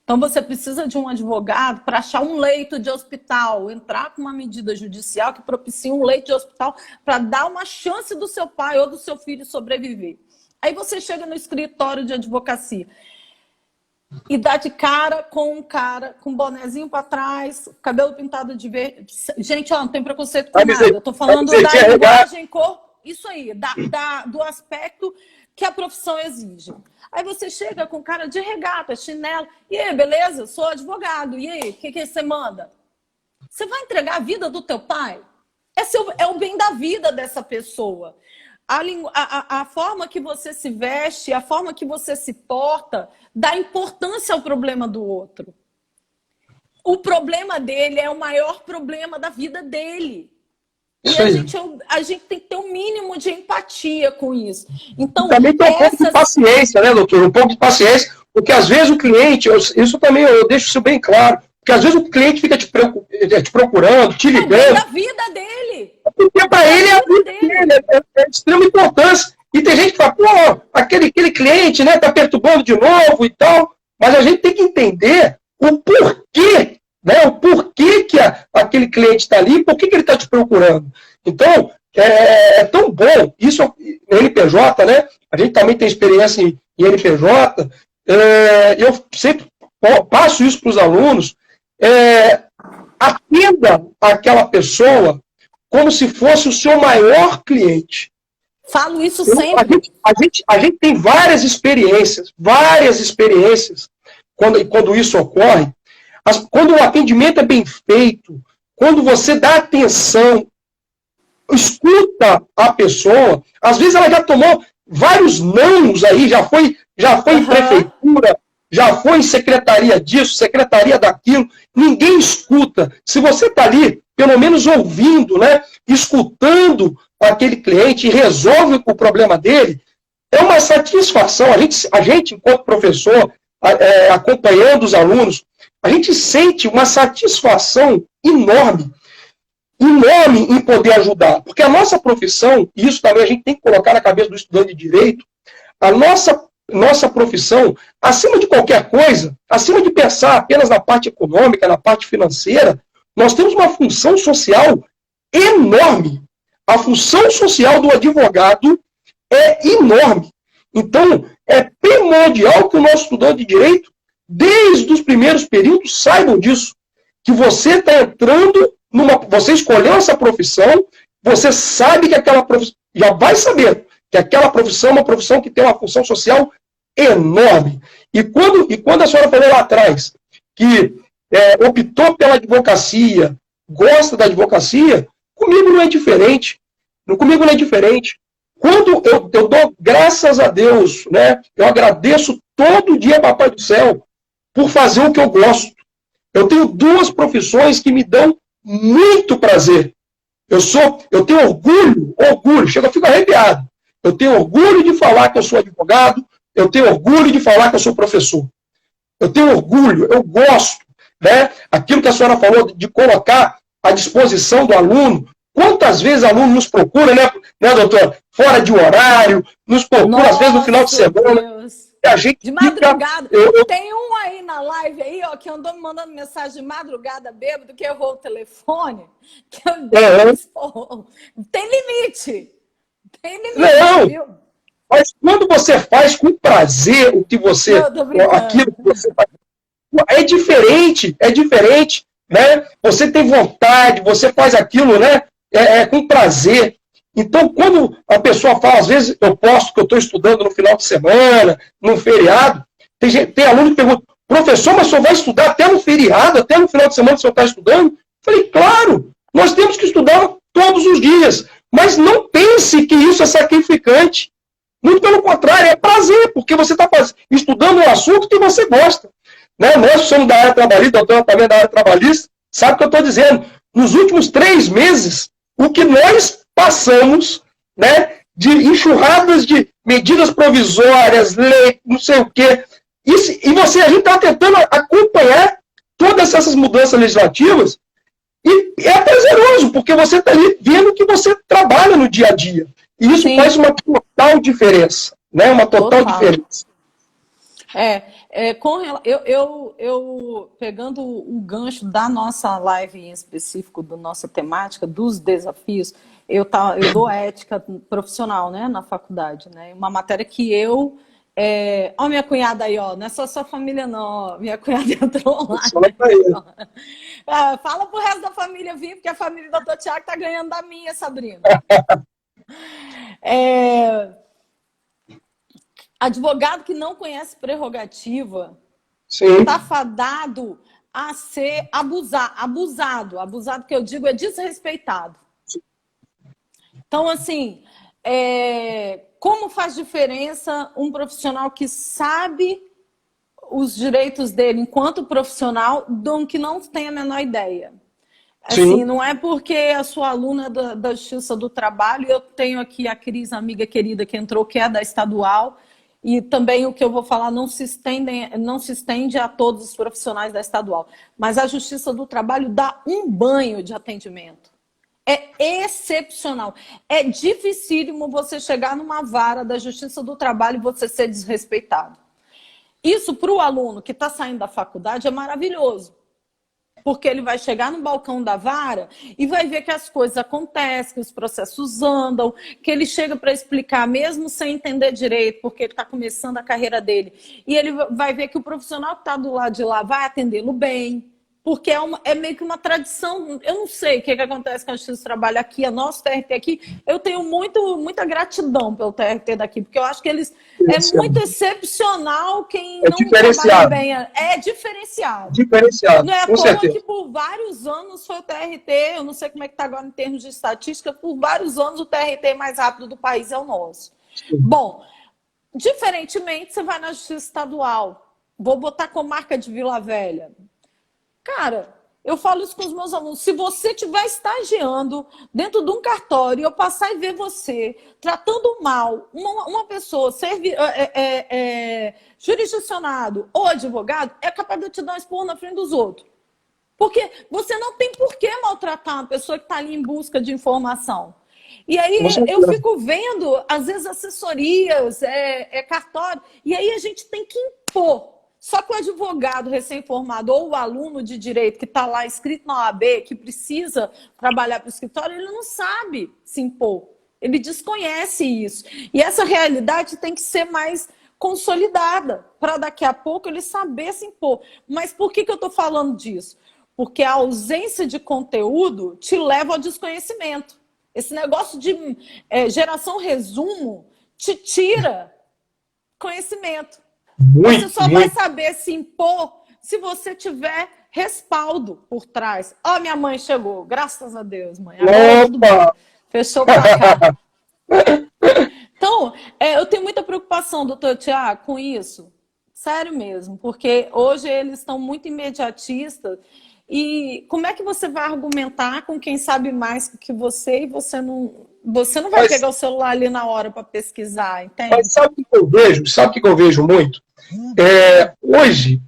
Então você precisa de um advogado para achar um leito de hospital, entrar com uma medida judicial que propicie um leito de hospital para dar uma chance do seu pai ou do seu filho sobreviver. Aí você chega no escritório de advocacia e dá de cara com um cara com bonezinho para trás, cabelo pintado de verde. Gente, não tem preconceito com nada. Eu tô falando da linguagem, isso aí, do aspecto que a profissão exige. Aí você chega com cara de regata, chinelo. E aí, beleza? Sou advogado. E aí, o que você manda? Você vai entregar a vida do teu pai? É o bem da vida dessa pessoa. A forma que você se veste, a forma que você se porta, dá importância ao problema do outro. O problema dele é o maior problema da vida dele. E a gente tem que ter um mínimo de empatia com isso. Então, também tem um pouco de paciência, né, doutor? Um pouco de paciência, porque às vezes o cliente, isso também eu deixo isso bem claro, porque às vezes o cliente fica te procurando, te ligando. É a vida dele. Porque para ele é a vida dele, é de extrema importância. E tem gente que fala, pô, aquele cliente, né, tá perturbando de novo e tal. Mas a gente tem que entender o porquê, né? O porquê que aquele cliente está ali, por que ele está te procurando. Então, é tão bom, isso no NPJ, né? A gente também tem experiência em NPJ, eu sempre passo isso para os alunos, atenda aquela pessoa como se fosse o seu maior cliente. Falo isso sempre. A gente tem várias experiências quando isso ocorre. Quando o atendimento é bem feito, quando você dá atenção, escuta a pessoa, às vezes ela já tomou vários nãos aí, já foi em prefeitura, já foi em secretaria disso, secretaria daquilo, ninguém escuta. Se você está ali, pelo menos ouvindo, né, escutando aquele cliente e resolve o problema dele, é uma satisfação. A gente enquanto professor, acompanhando os alunos, a gente sente uma satisfação enorme em poder ajudar. Porque a nossa profissão, e isso também a gente tem que colocar na cabeça do estudante de direito, a nossa profissão, acima de qualquer coisa, acima de pensar apenas na parte econômica, na parte financeira, nós temos uma função social enorme. A função social do advogado é enorme. Então, é primordial que o nosso estudante de direito, desde os primeiros períodos, saibam disso. Que você está entrando você escolheu essa profissão, você sabe que aquela profissão, já vai saber que aquela profissão é uma profissão que tem uma função social enorme. E quando a senhora falou lá atrás que optou pela advocacia, gosta da advocacia, comigo não é diferente. Comigo não é diferente. Quando eu dou graças a Deus, né, eu agradeço todo dia, Papai do Céu, por fazer o que eu gosto. Eu tenho duas profissões que me dão muito prazer. Eu tenho orgulho, eu fico arrepiado. Eu tenho orgulho de falar que eu sou advogado, eu tenho orgulho de falar que eu sou professor. Eu tenho orgulho, eu gosto, né? Aquilo que a senhora falou de colocar à disposição do aluno. Quantas vezes o aluno nos procura, né, doutor? Fora de horário, nos procura, às vezes, no final de semana. Deus. A gente de madrugada. Tem um aí na live aí, ó, que andou me mandando mensagem de madrugada, bêbado, que errou o telefone. Que tem limite. Tem limite, não, viu? Mas quando você faz com prazer aquilo que você faz, é diferente, né? Você tem vontade, você faz aquilo, né? Com prazer. Então, quando a pessoa fala, às vezes eu posto que eu estou estudando no final de semana, num feriado, tem aluno que pergunta, professor, mas o senhor vai estudar até no feriado, até no final de semana o senhor está estudando? Eu falei, claro, nós temos que estudar todos os dias, mas não pense que isso é sacrificante. Muito pelo contrário, é prazer, porque você está estudando um assunto que você gosta. Né? Nós somos da área trabalhista, a doutora também é da área trabalhista, sabe o que eu estou dizendo? Nos últimos 3 meses, o que nós passamos, né, de enxurradas de medidas provisórias, lei, não sei o quê, a gente está tentando acompanhar todas essas mudanças legislativas, e é prazeroso, porque você está ali vendo que você trabalha no dia a dia. E isso Sim. faz uma total diferença, né? Uma total diferença. Eu pegando o gancho da nossa live em específico, da nossa temática, dos desafios, eu dou ética profissional, né, na faculdade, né? Uma matéria que ó, minha cunhada aí, ó, não é só sua família, não, ó, minha cunhada entrou lá. Fala pro resto da família vir, porque a família do Dr. Tiago tá ganhando da minha, Sabrina. Advogado que não conhece prerrogativa está fadado a ser abusado. Abusado que eu digo é desrespeitado. Então, assim, como faz diferença um profissional que sabe os direitos dele enquanto profissional do que não tem a menor ideia? Assim, Sim. não é porque a sua aluna da Justiça do Trabalho, eu tenho aqui a Cris, amiga querida que entrou, que é da estadual, e também o que eu vou falar não se estende a todos os profissionais da estadual, mas a Justiça do Trabalho dá um banho de atendimento. É excepcional. É dificílimo você chegar numa vara da Justiça do Trabalho e você ser desrespeitado. Isso para o aluno que está saindo da faculdade é maravilhoso. Porque ele vai chegar no balcão da vara e vai ver que as coisas acontecem, que os processos andam, que ele chega para explicar, mesmo sem entender direito, porque ele está começando a carreira dele. E ele vai ver que o profissional que está do lado de lá vai atendê-lo bem, porque é meio que uma tradição. Eu não sei o que acontece com a Justiça do Trabalho aqui, a nosso TRT aqui. Eu tenho muita gratidão pelo TRT daqui, porque eu acho que eles é muito excepcional quem não trabalha bem. É diferenciado. Diferenciado, Não é à com toa certeza. que por vários anos foi o TRT, eu não sei como é que está agora em termos de estatística, por vários anos o TRT mais rápido do país é o nosso. Sim. Bom, diferentemente, você vai na Justiça Estadual. Vou botar com marca de Vila Velha. Cara, eu falo isso com os meus alunos. Se você estiver estagiando dentro de um cartório e eu passar e ver você tratando mal uma pessoa, jurisdicionado ou advogado, é capaz de eu te dar um esporro na frente dos outros. Porque você não tem por que maltratar uma pessoa que está ali em busca de informação. E aí eu fico vendo, às vezes, assessorias, cartório, e aí a gente tem que impor. Só que o advogado recém-formado ou o aluno de direito que está lá escrito na OAB, que precisa trabalhar para o escritório, ele não sabe se impor. Ele desconhece isso. E essa realidade tem que ser mais consolidada, para daqui a pouco ele saber se impor. Mas por que eu estou falando disso? Porque a ausência de conteúdo te leva ao desconhecimento. Esse negócio de geração resumo te tira conhecimento. Você só vai saber se impor se você tiver respaldo por trás. Ó, minha mãe chegou, graças a Deus, mãe. Agora tudo bem. Fechou o placar. Então, eu tenho muita preocupação, doutor Tiago, com isso. Sério mesmo, porque hoje eles estão muito imediatistas. E como é que você vai argumentar com quem sabe mais que você e você não vai pegar o celular ali na hora para pesquisar, entende? Mas sabe o que eu vejo? Sabe o que eu vejo muito? Hoje,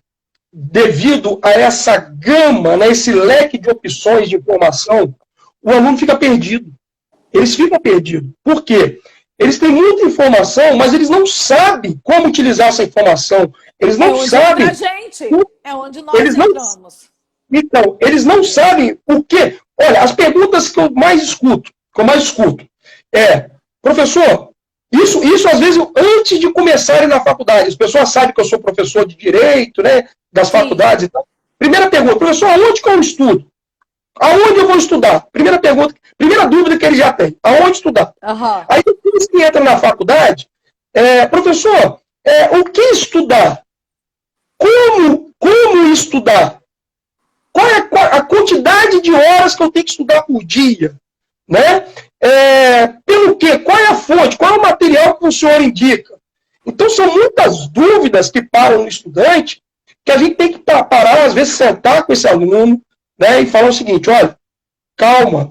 devido a essa gama, né, esse leque de opções de informação, o aluno fica perdido. Eles ficam perdidos. Por quê? Eles têm muita informação, mas eles não sabem como utilizar essa informação. Eles não sabem. É onde nós entramos. Então, eles não sabem o quê. Olha, as perguntas que eu mais escuto, professor, isso às vezes antes de começarem na faculdade, as pessoas sabem que eu sou professor de direito, né, das faculdades e tal. Primeira pergunta, professor, aonde que eu estudo? Aonde eu vou estudar? Primeira pergunta, primeira dúvida que eles já têm, aonde estudar? Uhum. Aí depois que entra na faculdade, professor, o que estudar? Como estudar? Qual é a quantidade de horas que eu tenho que estudar por dia? Né? Pelo quê? Qual é a fonte? Qual é o material que o senhor indica? Então, são muitas dúvidas que param no estudante, que a gente tem que parar, às vezes, sentar com esse aluno, né, e falar o seguinte, olha, calma,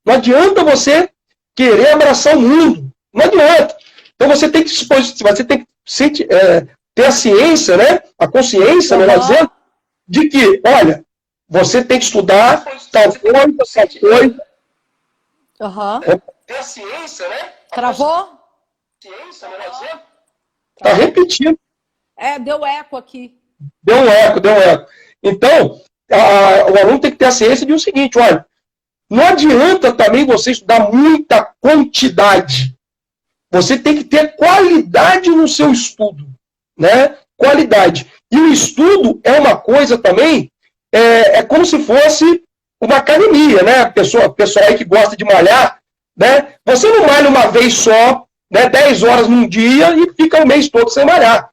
não adianta você querer abraçar o mundo. Não adianta. Então, você tem que ter a ciência, né, a consciência, melhor dizendo, de que, olha, você tem que estudar tal coisa, tal coisa. Ter a ciência, né? Travou? Ciência, melhor dizer? Tá repetindo. Deu eco aqui. Deu um eco. Então, o aluno tem que ter a ciência de o seguinte, olha, não adianta também você estudar muita quantidade. Você tem que ter qualidade no seu estudo, né? Qualidade. E o estudo é uma coisa também, como se fosse uma academia, né? Pessoal aí que gosta de malhar, né? Você não malha uma vez só, né? 10 horas num dia e fica o mês todo sem malhar.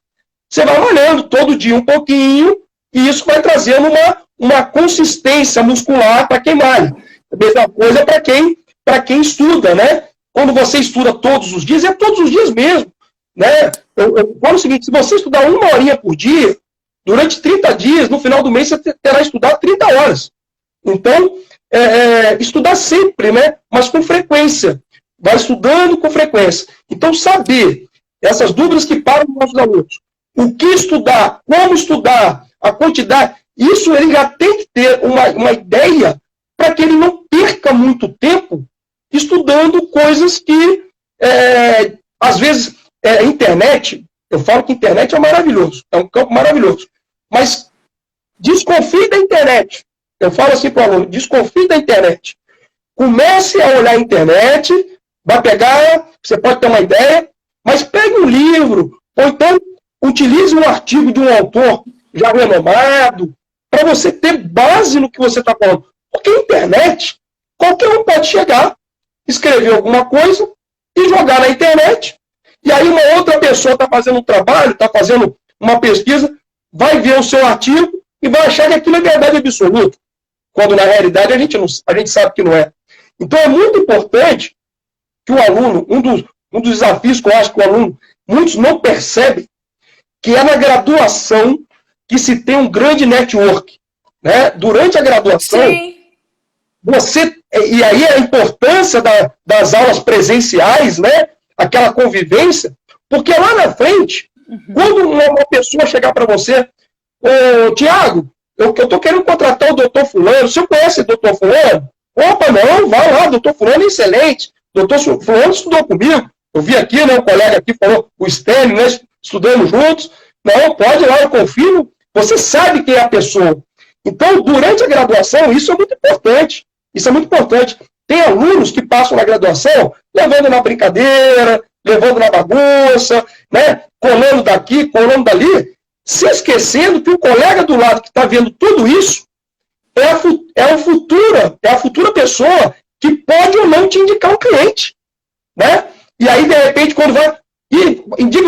Você vai malhando todo dia um pouquinho e isso vai trazendo uma consistência muscular para quem malha. A mesma coisa para quem estuda, né? Quando você estuda todos os dias, é todos os dias mesmo. Né? Eu falo o seguinte, se você estudar 1 horinha por dia, durante 30 dias, no final do mês, você terá estudado 30 horas. Então, estudar sempre, né? Mas com frequência. Vai estudando com frequência. Então, saber essas dúvidas que param nos nossos alunos. O que estudar, como estudar, a quantidade, isso ele já tem que ter uma ideia para que ele não perca muito tempo estudando coisas que, às vezes, internet, eu falo que internet é maravilhoso, é um campo maravilhoso, mas desconfie da internet. Eu falo assim para o aluno, desconfie da internet. Comece a olhar a internet, vai pegar, você pode ter uma ideia, mas pegue um livro, ou então utilize um artigo de um autor já renomado, para você ter base no que você está falando. Porque a internet, qualquer um pode chegar, escrever alguma coisa e jogar na internet, e aí uma outra pessoa está fazendo um trabalho, está fazendo uma pesquisa, vai ver o seu artigo e vai achar que aquilo é verdade absoluta, quando na realidade a gente sabe que não é. Então é muito importante que o aluno, um dos desafios que eu acho que o aluno, muitos não percebem, que é na graduação que se tem um grande network. Né? Durante a graduação, Sim. E aí a importância das aulas presenciais, né? Aquela convivência, porque lá na frente, quando uma pessoa chegar para você, ô, Tiago, eu estou querendo contratar o doutor fulano, você conhece o doutor fulano? Opa, não, vai lá, doutor fulano é excelente, doutor fulano estudou comigo, eu vi aqui, né, um colega aqui falou, o Stênio, né, estudamos juntos, não, pode ir lá, eu confio, você sabe quem é a pessoa. Então, durante a graduação, isso é muito importante. Isso é muito importante. Tem alunos que passam na graduação levando na brincadeira, levando na bagunça, né? Colando daqui, colando dali, se esquecendo que o colega do lado que está vendo tudo isso é a futura pessoa que pode ou não te indicar um cliente. Né? E aí, de repente, quando vai...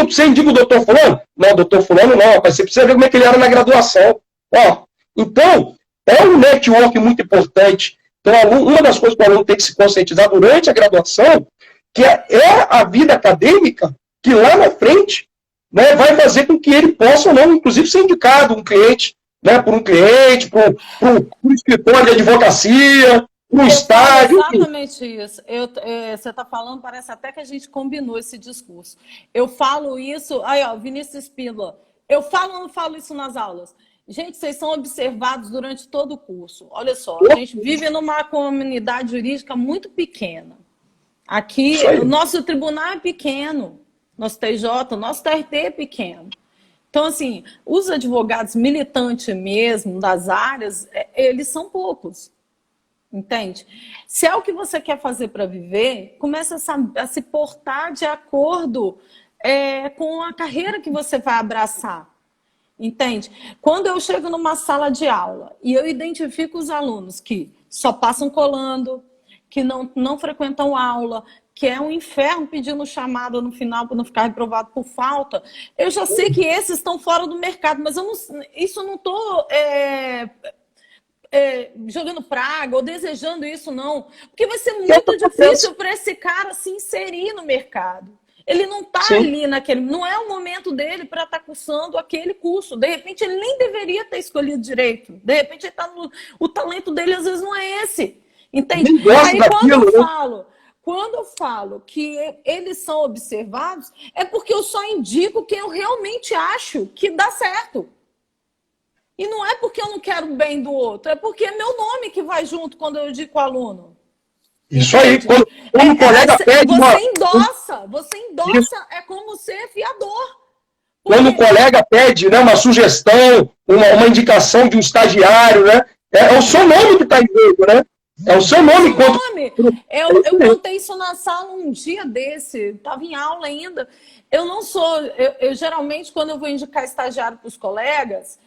Você indica o doutor fulano? Não, doutor fulano não, mas você precisa ver como é que ele era na graduação. Ó, então, é um network muito importante. Então, uma das coisas que o aluno tem que se conscientizar durante a graduação, que é a vida acadêmica, que lá na frente, né, vai fazer com que ele possa ou não, inclusive, ser indicado um cliente, né, por um cliente, por um escritório de advocacia, por um estádio. Exatamente isso. Você está falando, parece até que a gente combinou esse discurso. Eu falo isso... Aí, ó, Vinícius Espíndola. Eu falo ou não falo isso nas aulas? Gente, vocês são observados durante todo o curso. Olha só, a gente vive numa comunidade jurídica muito pequena. Aqui, o nosso tribunal é pequeno, nosso TJ, nosso TRT é pequeno. Então, assim, os advogados militantes mesmo, das áreas, eles são poucos. Entende? Se é o que você quer fazer para viver, começa a se portar de acordo com a carreira que você vai abraçar. Entende? Quando eu chego numa sala de aula e eu identifico os alunos que só passam colando, que não frequentam aula, que é um inferno pedindo chamada no final para não ficar reprovado por falta, eu já sei que esses estão fora do mercado, mas eu não estou jogando praga ou desejando isso, não. Porque vai ser muito difícil para esse cara se inserir no mercado. Ele não está ali naquele... Não é o momento dele para estar cursando aquele curso. De repente, ele nem deveria ter escolhido direito. De repente, ele tá o talento dele, às vezes, não é esse. Entende? Aí, quando eu falo que eles são observados, é porque eu só indico quem eu realmente acho que dá certo. E não é porque eu não quero o bem do outro, é porque é meu nome que vai junto quando eu indico o aluno. Isso aí, quando o colega pede... Você endossa, é como ser fiador. Quando o colega pede, né, uma sugestão, uma indicação de um estagiário, né, é o seu nome que está em jogo, né? É o seu nome enquanto... Eu contei isso na sala um dia desse, estava em aula ainda. Eu não sou... Eu geralmente, quando eu vou indicar estagiário para os colegas,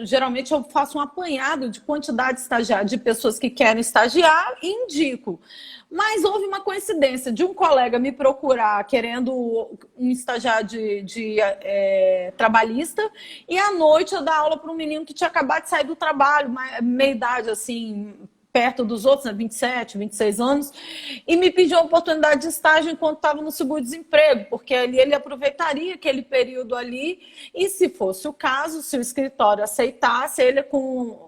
geralmente eu faço um apanhado de quantidade de estagiário, de pessoas que querem estagiar e indico. Mas houve uma coincidência de um colega me procurar querendo um estagiário de trabalhista, e à noite eu dar aula para um menino que tinha acabado de sair do trabalho, meia idade assim, perto dos outros, né, 27, 26 anos, e me pediu a oportunidade de estágio enquanto estava no seguro-desemprego, porque ali ele aproveitaria aquele período ali, e se fosse o caso, se o escritório aceitasse,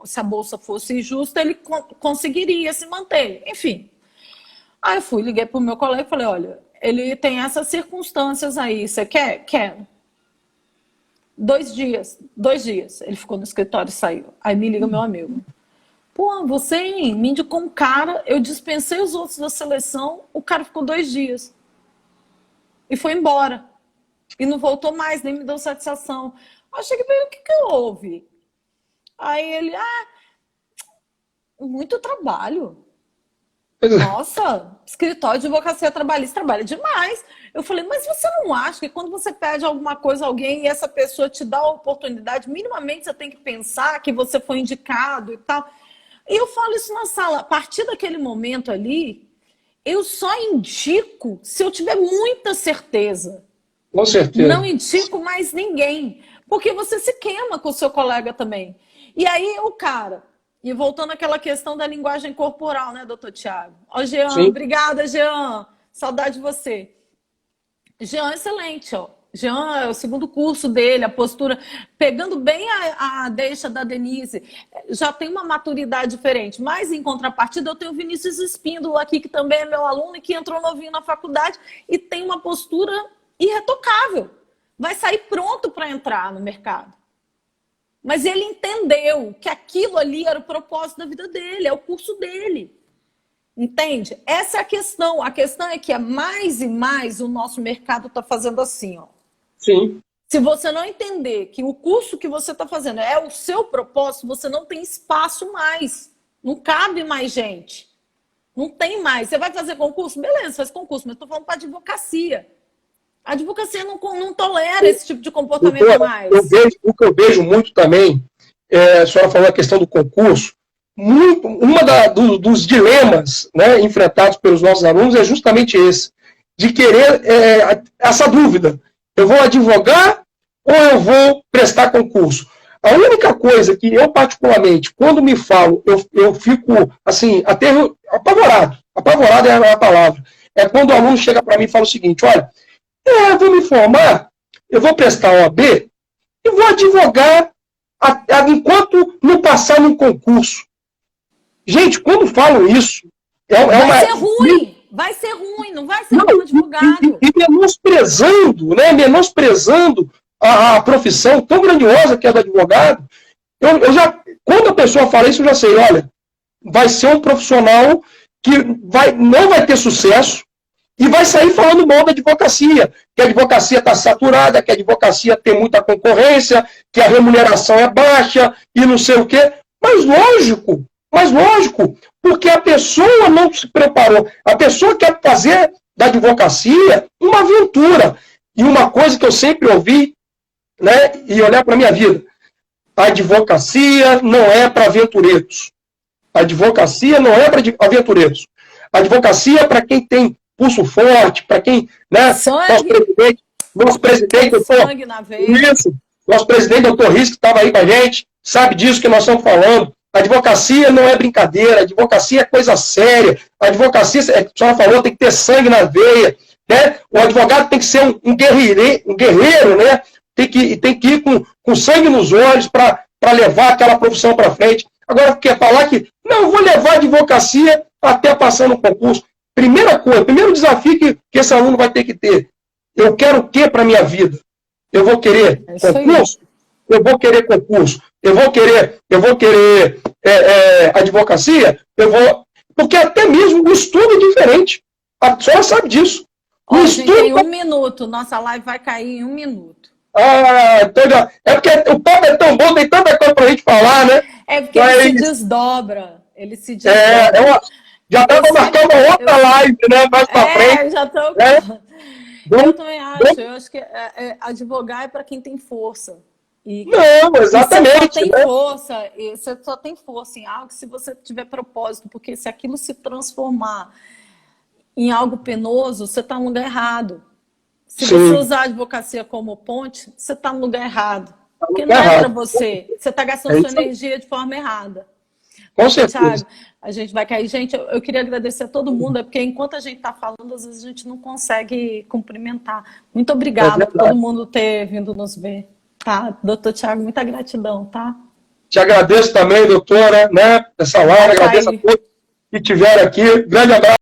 se a bolsa fosse justa, ele conseguiria se manter, enfim. Aí eu liguei para o meu colega e falei, olha, ele tem essas circunstâncias aí, você quer? Quero. 2 dias. Ele ficou no escritório e saiu. Aí me liga meu amigo. Pô, você me indicou um cara, eu dispensei os outros da seleção, o cara ficou 2 dias. E foi embora. E não voltou mais, nem me deu satisfação. Aí eu cheguei para ele, o que houve? Aí ele, muito trabalho. Nossa, escritório de advocacia trabalhista trabalha demais. Eu falei, mas você não acha que quando você pede alguma coisa a alguém e essa pessoa te dá a oportunidade, minimamente você tem que pensar que você foi indicado e tal? E eu falo isso na sala. A partir daquele momento ali, eu só indico se eu tiver muita certeza. Com certeza. Não indico mais ninguém. Porque você se queima com o seu colega também. E aí o cara... E voltando àquela questão da linguagem corporal, né, doutor Tiago? Ó, Jean, sim. Obrigada, Jean. Saudade de você. Jean, excelente, ó. Jean é o 2º curso dele, a postura, pegando bem a deixa da Denise, já tem uma maturidade diferente. Mas, em contrapartida, eu tenho o Vinícius Espíndola aqui, que também é meu aluno e que entrou novinho na faculdade e tem uma postura irretocável. Vai sair pronto para entrar no mercado. Mas ele entendeu que aquilo ali era o propósito da vida dele, é o curso dele. Entende? Essa é a questão. A questão é que mais e mais o nosso mercado está fazendo assim, ó. Sim. Se você não entender que o curso que você está fazendo é o seu propósito, você não tem espaço mais. Não cabe mais gente. Não tem mais. Você vai fazer concurso? Beleza, faz concurso, mas estou falando para advocacia. A advocacia não tolera esse tipo de comportamento mais. O que eu vejo muito também, a senhora falou a questão do concurso, dos dilemas, né, enfrentados pelos nossos alunos é justamente esse, de querer essa dúvida. Eu vou advogar ou eu vou prestar concurso? A única coisa que eu, particularmente, quando me falo, eu fico, assim, até apavorado. Apavorado é a palavra. É quando o aluno chega para mim e fala o seguinte, olha, eu vou me formar, eu vou prestar OAB e vou advogar enquanto não passar num concurso. Gente, quando falo isso... Vai ser ruim, não vai ser um bom advogado. E menosprezando a profissão tão grandiosa que é do advogado, quando a pessoa fala isso, eu já sei, olha, vai ser um profissional que não vai ter sucesso, e vai sair falando mal da advocacia, que a advocacia está saturada, que a advocacia tem muita concorrência, que a remuneração é baixa e não sei o quê. Mas lógico, porque a pessoa não se preparou. A pessoa quer fazer da advocacia uma aventura. E uma coisa que eu sempre ouvi, né, e olhar para a minha vida, a advocacia não é para aventureiros. A advocacia não é para aventureiros. A advocacia é para quem tem pulso forte, para quem, né, nosso presidente, doutor Riz, que estava aí com a gente, sabe disso que nós estamos falando. A advocacia não é brincadeira, a advocacia é coisa séria, a advocacia, a senhora falou, tem que ter sangue na veia, né? O advogado tem que ser um guerreiro, né? Tem que ir com sangue nos olhos para levar aquela profissão para frente. Agora, quer falar que, não, eu vou levar a advocacia até passar no concurso. Primeiro desafio que esse aluno vai ter que ter. Eu quero o que para a minha vida? Eu vou querer concurso? Eu vou querer concurso. Eu vou querer advocacia? Porque até mesmo o estudo é diferente. A senhora sabe disso. Gente, em 1 minuto. Nossa live vai cair em 1 minuto. Então, é porque o papo é tão bom, tem tanta coisa para a gente falar, né? É porque ele se desdobra. Ele se desdobra. Já dá para marcar uma outra live, né? Mais para frente. Já tô... É. Eu também acho. Eu acho que advogar é para quem tem força. Não, exatamente. Você só tem força em algo se você tiver propósito, porque se aquilo se transformar em algo penoso, você está no lugar errado. Se você usar a advocacia como ponte, você está no lugar errado. Porque não é para você. Você está gastando sua energia de forma errada. Com certeza. Thiago, a gente vai cair. Gente, eu queria agradecer a todo mundo, porque enquanto a gente está falando, às vezes a gente não consegue cumprimentar. Muito obrigada por todo mundo ter vindo nos ver. Tá, doutor Thiago, muita gratidão, tá? Te agradeço também, doutora, né? Essa live, agradeço a todos que estiveram aqui. Grande abraço.